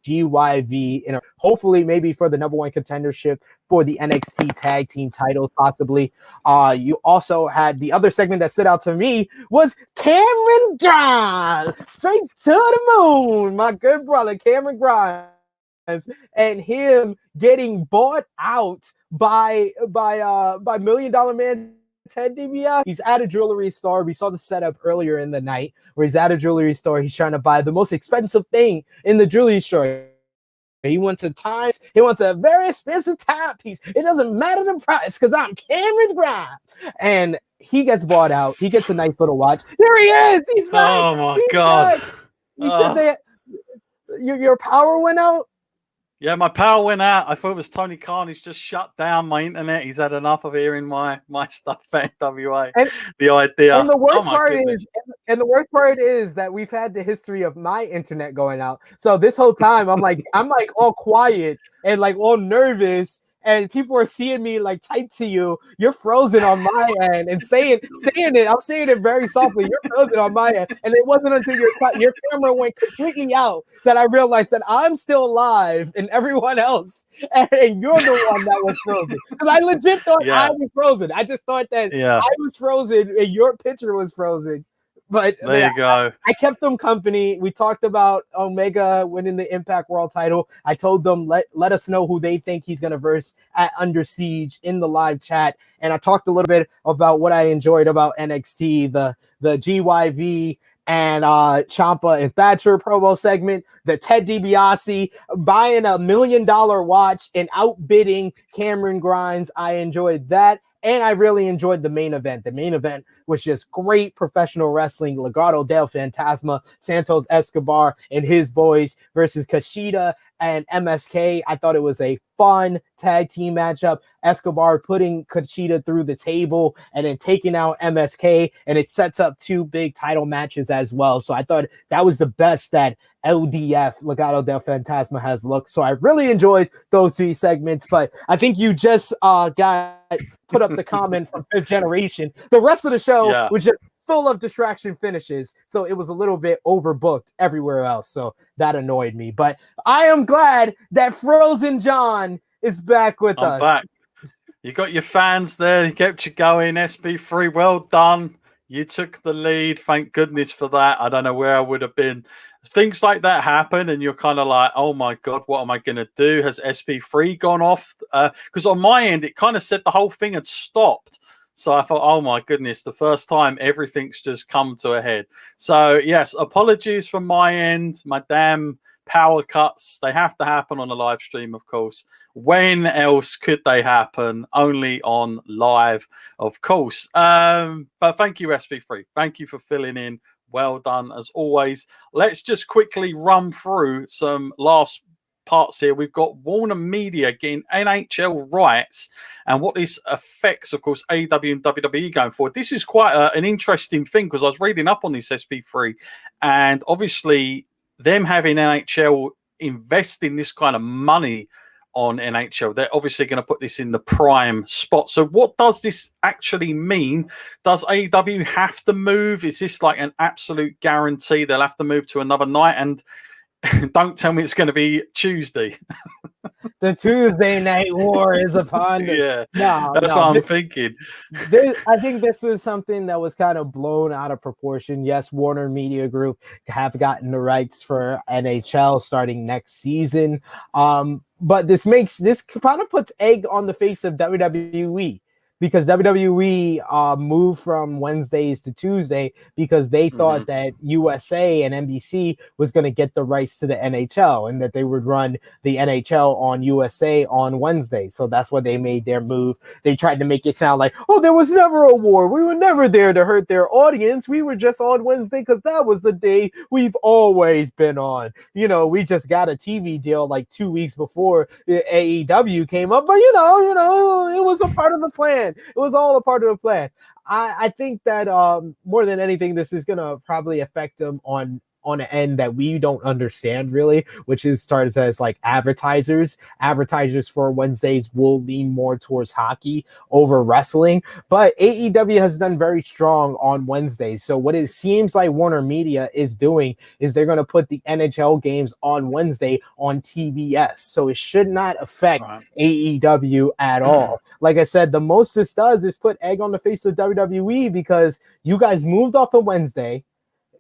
GYV in hopefully maybe for the number 1 contendership for the NXT tag team titles, possibly. You also had the other segment that stood out to me was Cameron Grimes, straight to the moon, my good brother Cameron Grimes, and him getting bought out by $1 Million Man Ted DiBiase. He's at a jewelry store. We saw the setup earlier in the night where he's at a jewelry store. He's trying to buy the most expensive thing in the jewelry store. He wants a very expensive timepiece. It doesn't matter the price because I'm Cameron Grimes. And he gets bought out. He gets a nice little watch. There he is. He's back. Oh my God. He said your power went out. Yeah, my power went out. I thought it was Tony Khan. He's just shut down my internet. He's had enough of hearing my stuff about NWA. The idea. And the worst part is that we've had the history of my internet going out. So this whole time I'm like all quiet and like all nervous. And people are seeing me like type to you, you're frozen on my end, and saying it. I'm saying it very softly. You're frozen on my end. And it wasn't until your camera went completely out that I realized that I'm still live and everyone else, and you're the one that was frozen. Because I legit thought I was frozen. I just thought that I was frozen and your picture was frozen. But there you go. I kept them company. We talked about Omega winning the Impact World title. I told them let us know who they think he's gonna verse at Under Siege in the live chat. And I talked a little bit about what I enjoyed about NXT, the GYV and Ciampa and Thatcher promo segment, the Ted DiBiase buying $1 million watch and outbidding Cameron Grimes. I enjoyed that. And I really enjoyed the main event. The main event was just great professional wrestling. Legado del Fantasma, Santos Escobar and his boys versus Kushida and MSK. I thought it was a fun tag team matchup. Escobar putting Kushida through the table and then taking out MSK. And it sets up 2 big title matches as well. So I thought that was the best that LDF, Legado del Fantasma, has looked. So I really enjoyed those 3 segments. But I think you just put up the comment from 5th Generation. The rest of the show was just full of distraction finishes. So it was a little bit overbooked everywhere else. So that annoyed me. But I am glad that Frozen John is back with I'm us. back. You got your fans there. He kept you going. SP3, well done. You took the lead. Thank goodness for that. I don't know where I would have been. Things like that happen, and you're kind of like, oh my God, what am I going to do? Has SP3 gone off? Because on my end, it kind of said the whole thing had stopped. So I thought, oh my goodness, the first time everything's just come to a head. So yes, apologies from my end. My damn power cuts, they have to happen on a live stream, of course. When else could they happen? Only on live, of course. But thank you, SP3. Thank you for filling in. Well done, as always. Let's just quickly run through some last parts here. We've got Warner Media getting NHL rights and what this affects, of course, AEW and WWE going forward. This is quite an interesting thing because I was reading up on this, SP3, and obviously them having NHL investing this kind of money on NHL, they're obviously going to put this in the prime spot. So what does this actually mean? Does AEW have to move? Is this like an absolute guarantee they'll have to move to another night? And don't tell me it's going to be Tuesday. The Tuesday Night War is upon us. Yeah, No, that's what I'm thinking. I think this was something that was kind of blown out of proportion. Yes, Warner Media Group have gotten the rights for NHL starting next season. But this kind of puts egg on the face of WWE, because WWE moved from Wednesdays to Tuesday because they thought that USA and NBC was going to get the rights to the NHL and that they would run the NHL on USA on Wednesday. So that's why they made their move. They tried to make it sound like, oh, there was never a war. We were never there to hurt their audience. We were just on Wednesday because that was the day we've always been on. You know, we just got a TV deal like 2 weeks before AEW came up, but you know, it was a part of the plan. It was all a part of the plan. I think that more than anything, this is going to probably affect them on an end that we don't understand really, which is started as like advertisers. Advertisers for Wednesdays will lean more towards hockey over wrestling, but AEW has done very strong on Wednesdays. So what it seems like Warner Media is doing is they're going to put the NHL games on Wednesday on TBS. So it should not affect AEW at all. Like I said, the most this does is put egg on the face of WWE because you guys moved off of Wednesday.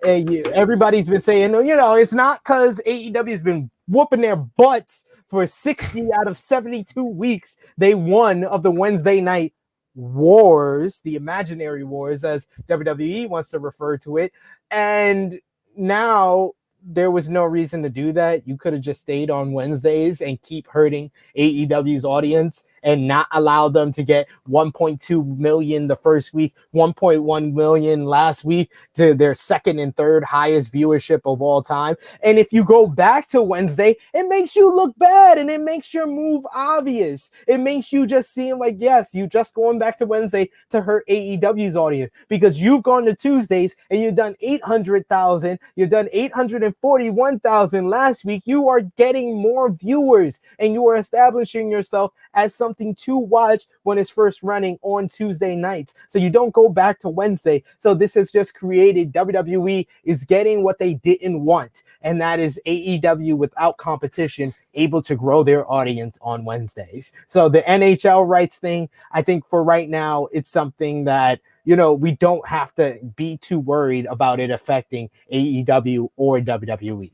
Everybody's been saying, you know, it's not because AEW has been whooping their butts for 60 out of 72 weeks. They won of the Wednesday night wars, the imaginary wars, as WWE wants to refer to it. And now there was no reason to do that. You could have just stayed on Wednesdays and keep hurting AEW's audience and not allow them to get 1.2 million the first week, 1.1 million last week, to their second and third highest viewership of all time. And if you go back to Wednesday, it makes you look bad and it makes your move obvious. It makes you just seem like, yes, you just going back to Wednesday to hurt AEW's audience because you've gone to Tuesdays and you've done 800,000, you've done 841,000 last week. You are getting more viewers and you are establishing yourself as something to watch when it's first running on Tuesday nights. So you don't go back to Wednesday. So this has just created, WWE is getting what they didn't want. And that is AEW without competition able to grow their audience on Wednesdays. So the NHL rights thing, I think for right now, it's something that, you know, we don't have to be too worried about it affecting AEW or WWE.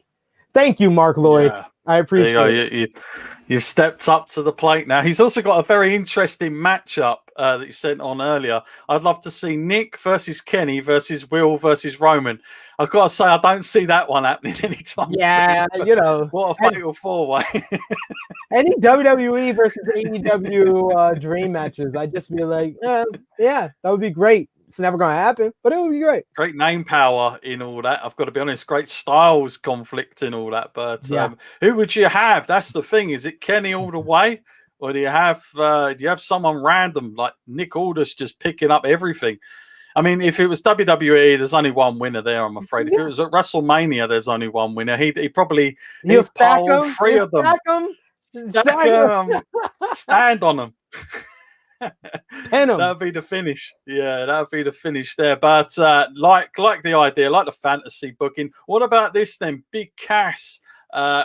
Thank you, Mark Lloyd. Yeah. I appreciate it. You've stepped up to the plate now. He's also got a very interesting matchup that you sent on earlier. I'd love to see Nick versus Kenny versus Will versus Roman. I've got to say, I don't see that one happening anytime soon. Yeah, you know. What a fatal four-way. Any WWE versus AEW dream matches, I'd just be like, yeah, that would be great. It's never going to happen, but it would be great. Great name power in all that. I've got to be honest. Great styles conflict in all that. But who would you have? That's the thing. Is it Kenny all the way, or do you have someone random like Nick Aldis just picking up everything? I mean, if it was WWE, there's only one winner there, I'm afraid. If it was at WrestleMania, there's only one winner. He'd probably pile three of them. Stack them. Stand on them. Pin him. That'd be the finish. Yeah, that'd be the finish there. But like the idea, like the fantasy booking. What about this then? Big Cass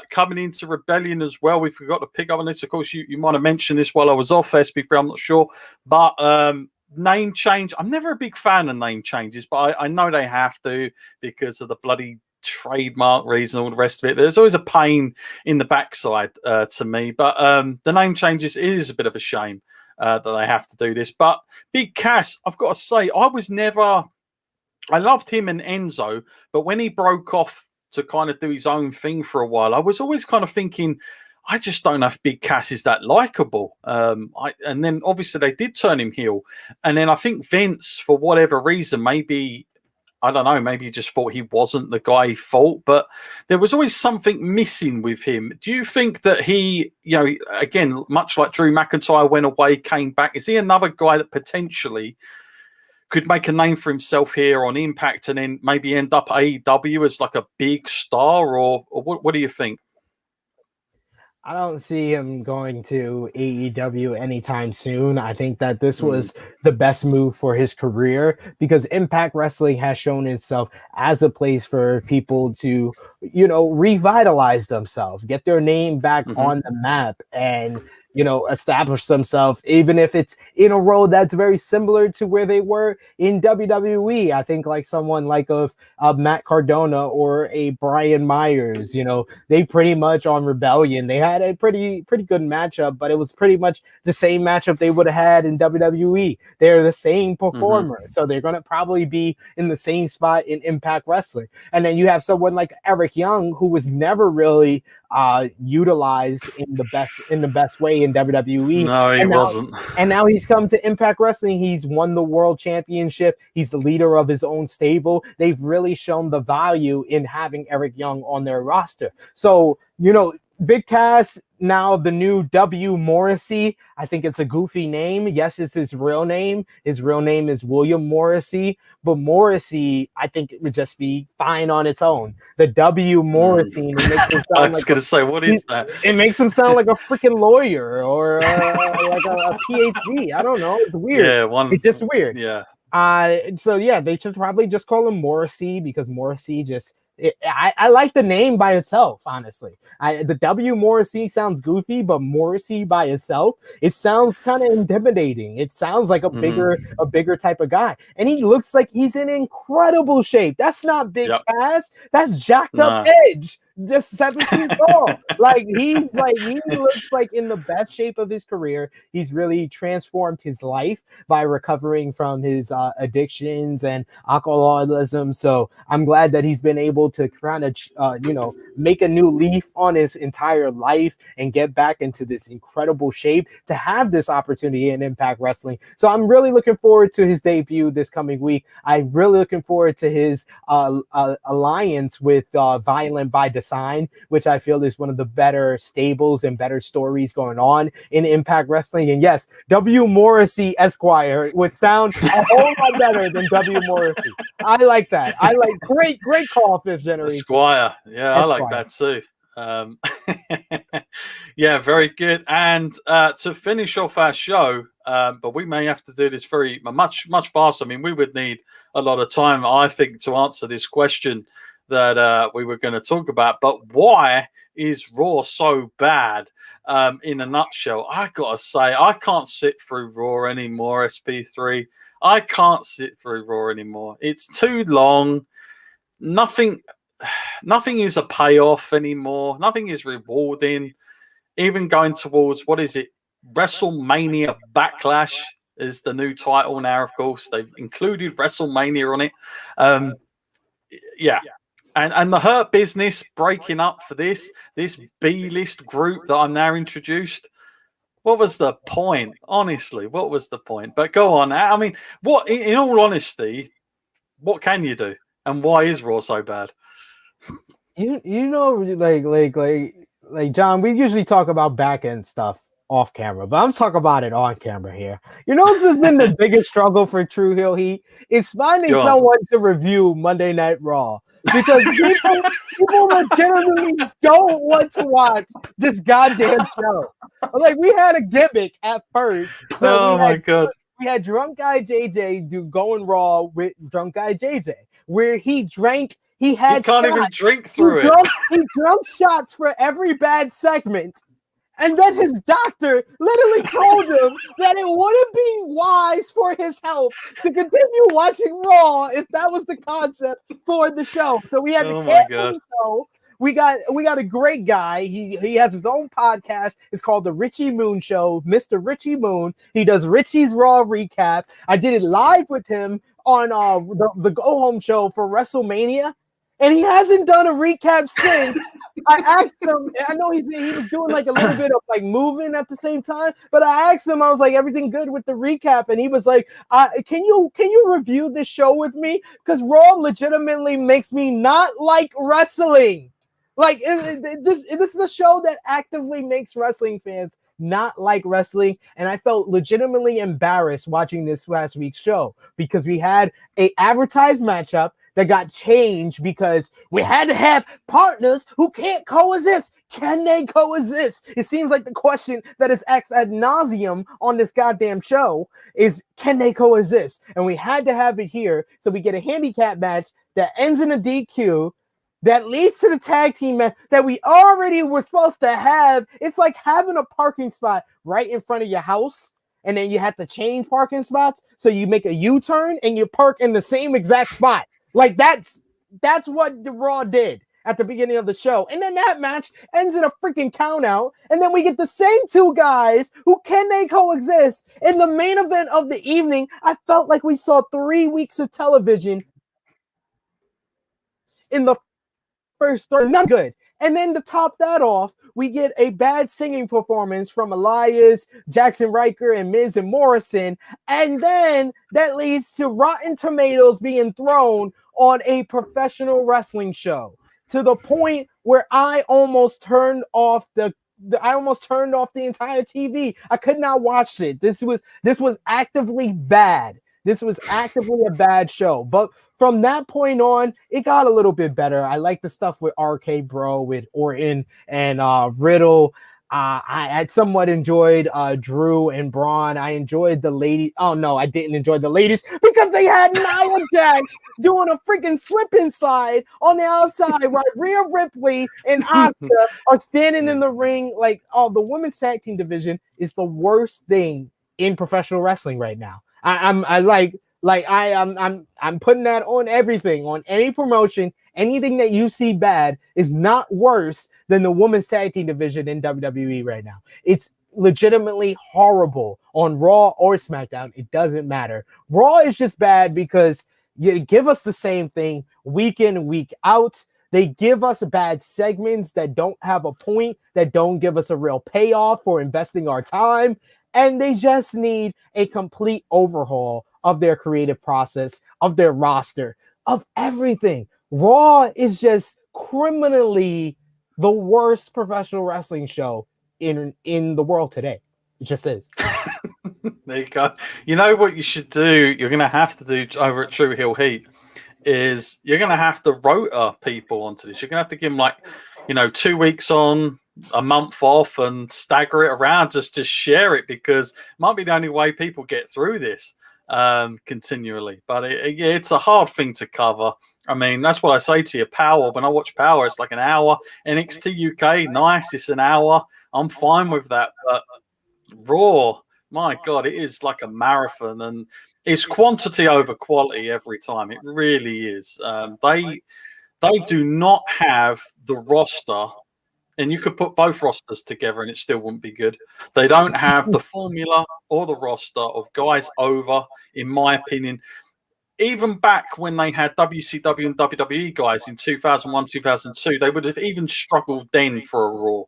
coming into Rebellion as well. We forgot to pick up on this. Of course, you might have mentioned this while I was off SP3. I'm not sure, but name change. I'm never a big fan of name changes, but I know they have to because of the bloody trademark reason, all the rest of it. There's always a pain in the backside to me, but the name changes is a bit of a shame that they have to do this. But Big Cass, I've got to say, I loved him and Enzo, but when he broke off to kind of do his own thing for a while, I was always kind of thinking, I just don't know if Big Cass is that likable. And then obviously they did turn him heel. And then I think Vince, for whatever reason, maybe, I don't know, maybe he just thought he wasn't the guy he thought, but there was always something missing with him. Do you think that he, again, much like Drew McIntyre went away, came back, is he another guy that potentially could make a name for himself here on Impact and then maybe end up AEW as like a big star, or what do you think? I don't see him going to AEW anytime soon. I think that this was the best move for his career because Impact Wrestling has shown itself as a place for people to, revitalize themselves, get their name back on the map, and establish themselves, even if it's in a role that's very similar to where they were in WWE. I think like someone like of Matt Cardona or a Brian Myers, they pretty much on Rebellion, they had a pretty good matchup, but it was pretty much the same matchup they would have had in WWE. They're the same performer, so they're going to probably be in the same spot in Impact Wrestling. And then you have someone like Eric Young, who was never really utilized in the best way in WWE. No, he wasn't. And now he's come to Impact Wrestling. He's won the world championship. He's the leader of his own stable. They've really shown the value in having Eric Young on their roster. So, Big Cass, now the new W. Morrissey. I think it's a goofy name. Yes, it's his real name. His real name is William Morrissey, but Morrissey, I think it would just be fine on its own. The W. Morrissey. I was going to say, what is that? It makes him sound like a freaking lawyer or like a PhD. I don't know. It's weird. Yeah, it's just weird. Yeah. So yeah, they should probably just call him Morrissey because Morrissey just. I like the name by itself, honestly. The W. Morrissey sounds goofy, but Morrissey by itself, it sounds kind of intimidating. It sounds like a bigger type of guy, and he looks like he's in incredible shape. That's not Big Cass. That's jacked up Edge. Just 7 feet tall. He looks like in the best shape of his career. He's really transformed his life by recovering from his addictions and alcoholism. So I'm glad that he's been able to kind of make a new leaf on his entire life and get back into this incredible shape to have this opportunity in Impact Wrestling. So I'm really looking forward to his debut this coming week. I'm really looking forward to his alliance with Violent by Design, which I feel is one of the better stables and better stories going on in Impact Wrestling. And yes, W. Morrissey Esquire would sound a whole lot better than W. Morrissey. I like that. I like great call, Fifth Generation. Esquire. Yeah, Esquire. I like that too. Yeah, very good. And to finish off our show, but we may have to do this much faster. I mean, we would need a lot of time, I think, to answer this question that we were going to talk about. But why is Raw so bad? In a nutshell, I gotta say, I can't sit through Raw anymore. SP3, I can't sit through Raw anymore. It's too long. Nothing is a payoff anymore. Nothing is rewarding. Even going towards, what is it? WrestleMania Backlash is the new title now, of course. They've included WrestleMania on it. Yeah. And the Hurt Business breaking up for this B-list group that I'm now introduced. What was the point? Honestly, what was the point? But go on. I mean, what? In all honesty, what can you do? And why is Raw so bad? Like John, we usually talk about back end stuff off camera, but I'm talking about it on camera here. This has been the biggest struggle for Tru Heel Heat is finding someone to review Monday Night Raw. because people legitimately don't want to watch this goddamn show. Like, we had a gimmick at first. Oh my God. We had Drunk Guy JJ do Going Raw with Drunk Guy JJ, where he drank. He had. He can't shots. even drink through it. He drunk shots for every bad segment. And then his doctor literally told him that it wouldn't be wise for his health to continue watching Raw if that was the concept for the show. So we had to cancel the show. We got a great guy. He has his own podcast. It's called the Richie Moon Show, Mr. Richie Moon. He does Richie's Raw recap. I did it live with him on the Go Home show for WrestleMania, and he hasn't done a recap since. I asked him, I know he was doing like a little bit of like moving at the same time, but I asked him, I was like, everything good with the recap? And he was like, can you review this show with me? Because Raw legitimately makes me not like wrestling. Like, this is a show that actively makes wrestling fans not like wrestling, and I felt legitimately embarrassed watching this last week's show because we had a advertised matchup that got changed because we had to have partners who can't coexist. Can they coexist? It seems like the question that is asked ad nauseum on this goddamn show is, can they coexist? And we had to have it here, so we get a handicap match that ends in a DQ that leads to the tag team match that we already were supposed to have. It's like having a parking spot right in front of your house, and then you have to change parking spots, so you make a U-turn and you park in the same exact spot. Like, that's what the Raw did at the beginning of the show. And then that match ends in a freaking count out. And then we get the same two guys who can they coexist in the main event of the evening. I felt like we saw 3 weeks of television in the first third. Not good. And then to top that off, we get a bad singing performance from Elias, Jackson Riker, and Miz and Morrison. And then that leads to Rotten Tomatoes being thrown on a professional wrestling show, to the point where I almost turned off the entire TV. I could not watch it. This was actively bad. This was actively a bad show. But from that point on, it got a little bit better. I like the stuff with RK Bro, with Orton and Riddle. I somewhat enjoyed Drew and Braun. I enjoyed the ladies. Oh, no, I didn't enjoy the ladies because they had Nia Jax doing a freaking slip and slide on the outside while Rhea Ripley and Asuka are standing in the ring. Like, oh, the women's tag team division is the worst thing in professional wrestling right now. I'm putting that on everything, on any promotion. Anything that you see bad is not worse than the women's tag team division in WWE right now. It's legitimately horrible on Raw or SmackDown. It doesn't matter. Raw is just bad because you give us the same thing week in, week out. They give us bad segments that don't have a point, that don't give us a real payoff for investing our time. And they just need a complete overhaul of their creative process, of their roster, of everything. Raw is just criminally the worst professional wrestling show in the world today. It just is. There you go. You know what you should do? You're going to have to do over at Tru Heel Heat is you're going to have to rota people onto this. You're going to have to give them 2 weeks on, a month off, and stagger it around. Just share it, because it might be the only way people get through this continually. But it's a hard thing to cover. I mean, that's what I say to you. Power, when I watch Power, it's like an hour. NXT UK, nice, it's an hour. I'm fine with that. But Raw, my God, it is like a marathon, and it's quantity over quality every time. It really is. They do not have the roster. And you could put both rosters together and it still wouldn't be good. They don't have the formula or the roster of guys over, in my opinion. Even back when they had WCW and WWE guys in 2001, 2002, they would have even struggled then for a Raw.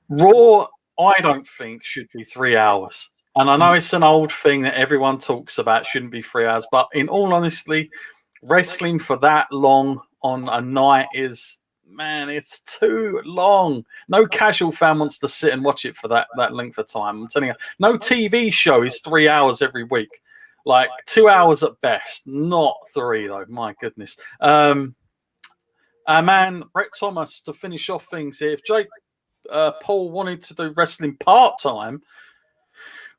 Raw, I don't think, should be 3 hours. And I know it's an old thing that everyone talks about, shouldn't be 3 hours. But in all honesty, wrestling for that long on a night is... Man, it's too long. No casual fan wants to sit and watch it for that length of time. I'm telling you, no TV show is 3 hours every week. Like 2 hours at best, not 3 though. My goodness. Our man Brett Thomas to finish off things here. If Jake Paul wanted to do wrestling part-time,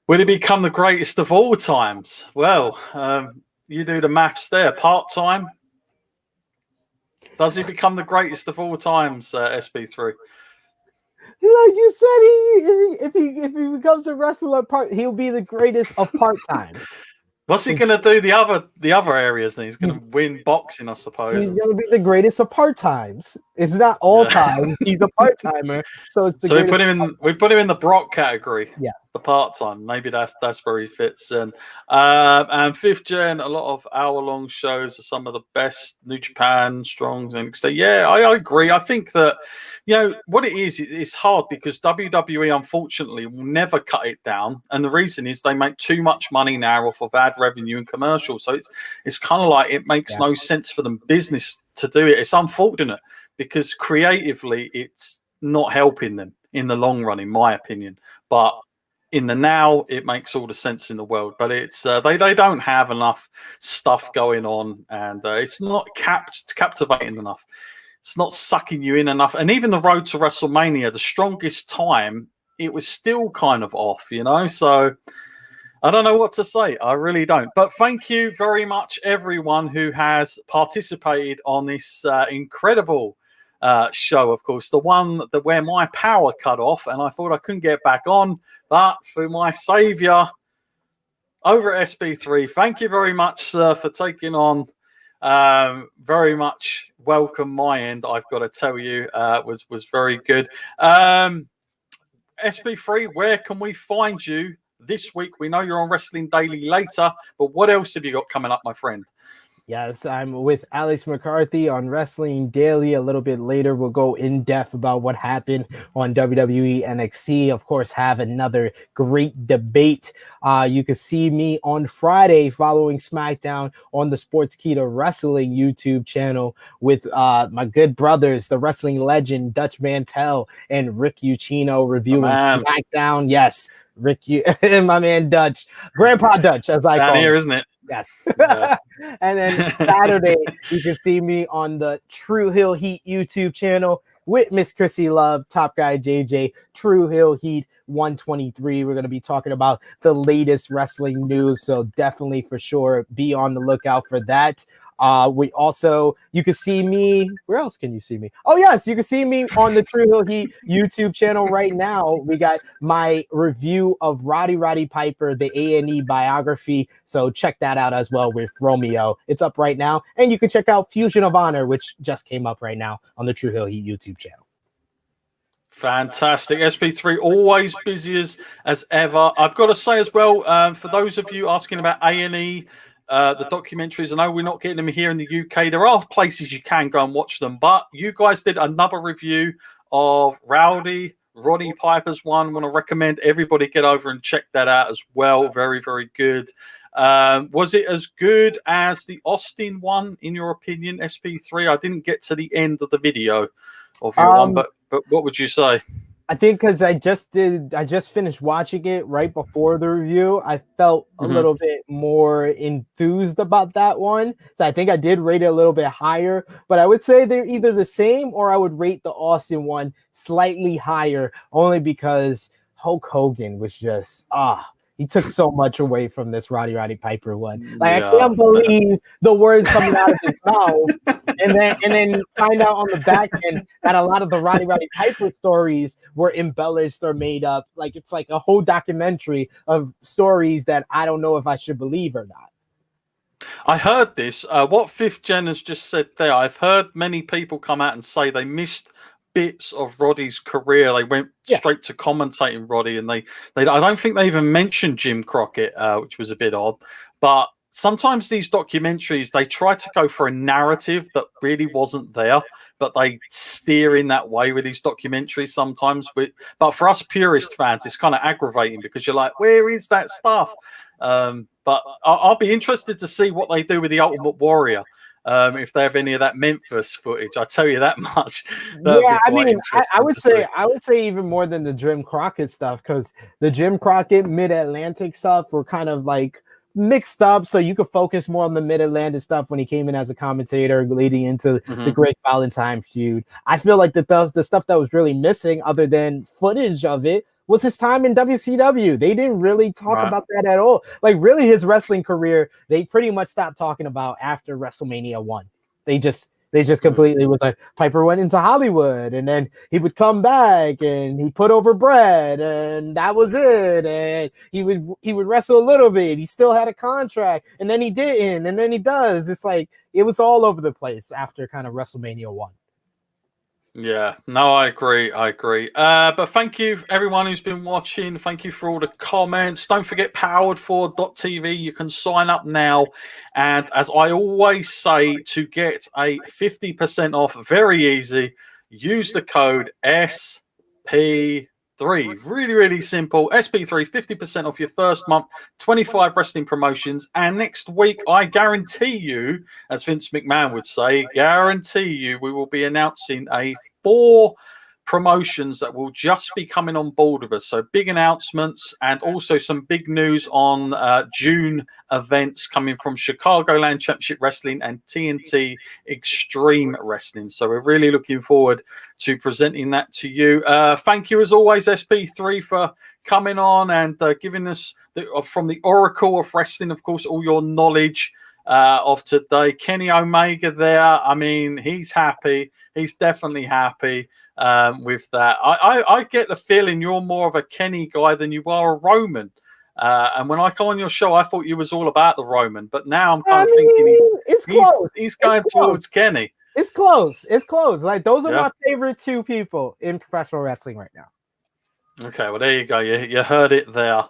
would he become the greatest of all times? Well, you do the maths there. Part-time. Does he become the greatest of all times, SB3? Like you said, if he becomes a wrestler he'll be the greatest of part-time. What's he going to do the other areas? Then he's going to win boxing, I suppose. He's going to be the greatest of part-times. It's not all time. He's a part-timer, so it's we put him in the Brock category. Yeah, the part-time. Maybe that's where he fits in. And fifth gen, a lot of hour-long shows are some of the best. New Japan, Strong, and so yeah, I agree. I think that what it is, it's hard because WWE unfortunately will never cut it down, and the reason is they make too much money now off of ad revenue and commercials. So it's kind of like it makes no sense for them business to do it. It's unfortunate because creatively it's not helping them in the long run, in my opinion. But in the now, it makes all the sense in the world. But it's they don't have enough stuff going on, and it's not captivating enough. It's not sucking you in enough. And even the road to WrestleMania, the strongest time, it was still kind of off, So I don't know what to say. I really don't. But thank you very much, everyone who has participated on this incredible show. Of course, the one where my power cut off and I thought I couldn't get back on. But for my saviour over at SB3, thank you very much, sir, for taking on. Very much welcome my end, I've got to tell you. Was very good. SB3, where can we find you this week? We know you're on Wrestling Daily later, but what else have you got coming up, my friend? Yes, I'm with Alex McCarthy on Wrestling Daily. A little bit later, we'll go in depth about what happened on WWE NXT. Of course, have another great debate. You can see me on Friday following SmackDown on the Sportskeeda Wrestling YouTube channel with my good brothers, the wrestling legend Dutch Mantel and Rick Ucchino reviewing SmackDown. Yes, Rick and my man Dutch, Grandpa Dutch, as I call him. Here, isn't it? Yes. Yeah. And then Saturday, you can see me on the Tru Heel Heat YouTube channel with Miss Chrissy Love, Top Guy JJ, Tru Heel Heat 123. We're going to be talking about the latest wrestling news. So definitely for sure be on the lookout for that. You can see me. Where else can you see me? Oh, yes, you can see me on the Tru Heel Heat YouTube channel right now. We got my review of Roddy Piper, the A&E biography. So check that out as well with Romeo. It's up right now. And you can check out Fusion of Honor, which just came up right now on the Tru Heel Heat YouTube channel. Fantastic. SP3, always busy as ever. I've got to say as well, for those of you asking about A&E, the documentaries, I know we're not getting them here in the UK. There are places you can go and watch them, but you guys did another review of Roddy Piper's one. I want to recommend everybody get over and check that out as well. Very, very good. Was it as good as the Austin one, in your opinion, SP3? I didn't get to the end of the video of your one, but what would you say? I think because I just finished watching it right before the review. I felt a little bit more enthused about that one. So I think I did rate it a little bit higher, but I would say they're either the same or I would rate the Austin one slightly higher only because Hulk Hogan was just, he took so much away from this Roddy Piper one. Like, I can't believe the words coming out of his mouth, and then find out on the back end that a lot of the Roddy Piper stories were embellished or made up. Like, it's like a whole documentary of stories that I don't know if I should believe or not. I heard this. What Fifth Gen has just said there. I've heard many people come out and say they missed bits of Roddy's career. They went straight to commentating Roddy, and they I don't think they even mentioned Jim Crockett, which was a bit odd. But sometimes these documentaries, they try to go for a narrative that really wasn't there, but they steer in that way with these documentaries sometimes. But for us purist fans, it's kind of aggravating because you're like, where is that stuff? But I'll be interested to see what they do with the Ultimate Warrior. If they have any of that Memphis footage, I tell you that much. Yeah, I mean, I would say even more than the Jim Crockett stuff, because the Jim Crockett Mid-Atlantic stuff were kind of like mixed up so you could focus more on the Mid-Atlantic stuff when he came in as a commentator leading into the Great Valentine feud. I feel like the stuff that was really missing, other than footage of it, was his time in WCW. They didn't really talk about that at all. Like, really, his wrestling career, they pretty much stopped talking about after WrestleMania 1. They just completely was like, Piper went into Hollywood, and then he would come back and he put over Brett, and that was it. And he would wrestle a little bit. He still had a contract, and then he didn't, and then he does. It's like it was all over the place after kind of WrestleMania 1. Yeah, no, I agree. But thank you, everyone who's been watching. Thank you for all the comments. Don't forget Powered4SP3. You can sign up now. And as I always say, to get a 50% off, very easy, use the code SP3. Really, really simple. SP3, 50% off your first month, 25 wrestling promotions. And next week, I guarantee you, as Vince McMahon would say, guarantee you, we will be announcing 4 promotions that will just be coming on board with us. So big announcements, and also some big news on June events coming from Chicagoland Championship Wrestling and TNT Extreme Wrestling. So we're really looking forward to presenting that to you. Thank you as always, SP3, for coming on and giving us from the Oracle of Wrestling, of course, all your knowledge of today. Kenny Omega there, I mean, he's happy. He's definitely happy with that. I get the feeling you're more of a Kenny guy than you are a Roman. And when I come on your show, I thought you was all about the Roman, but now I'm kind of thinking he's going towards Kenny. It's close. Like, those are my favorite 2 people in professional wrestling right now. Okay, well, there you go. You heard it there,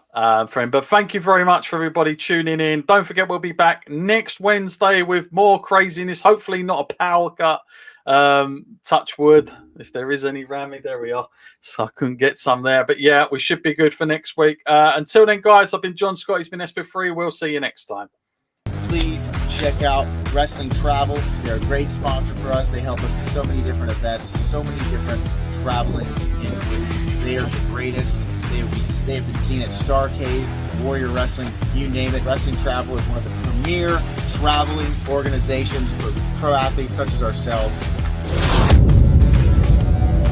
friend. But thank you very much for everybody tuning in. Don't forget, we'll be back next Wednesday with more craziness. Hopefully not a power cut. Touch wood, if there is any, Rami, there we are. So I couldn't get some there, but yeah, we should be good for next week. Until then, guys, I've been John Scott. He's been SP3. We'll see you next time. Please check out Wrestling Travel. They're a great sponsor for us. They help us with so many different events, so many different traveling inquiries. They are the greatest. They have been seen at Starrcade, Warrior Wrestling, you name it. Wrestling Travel is one of the premier traveling organizations for pro athletes such as ourselves.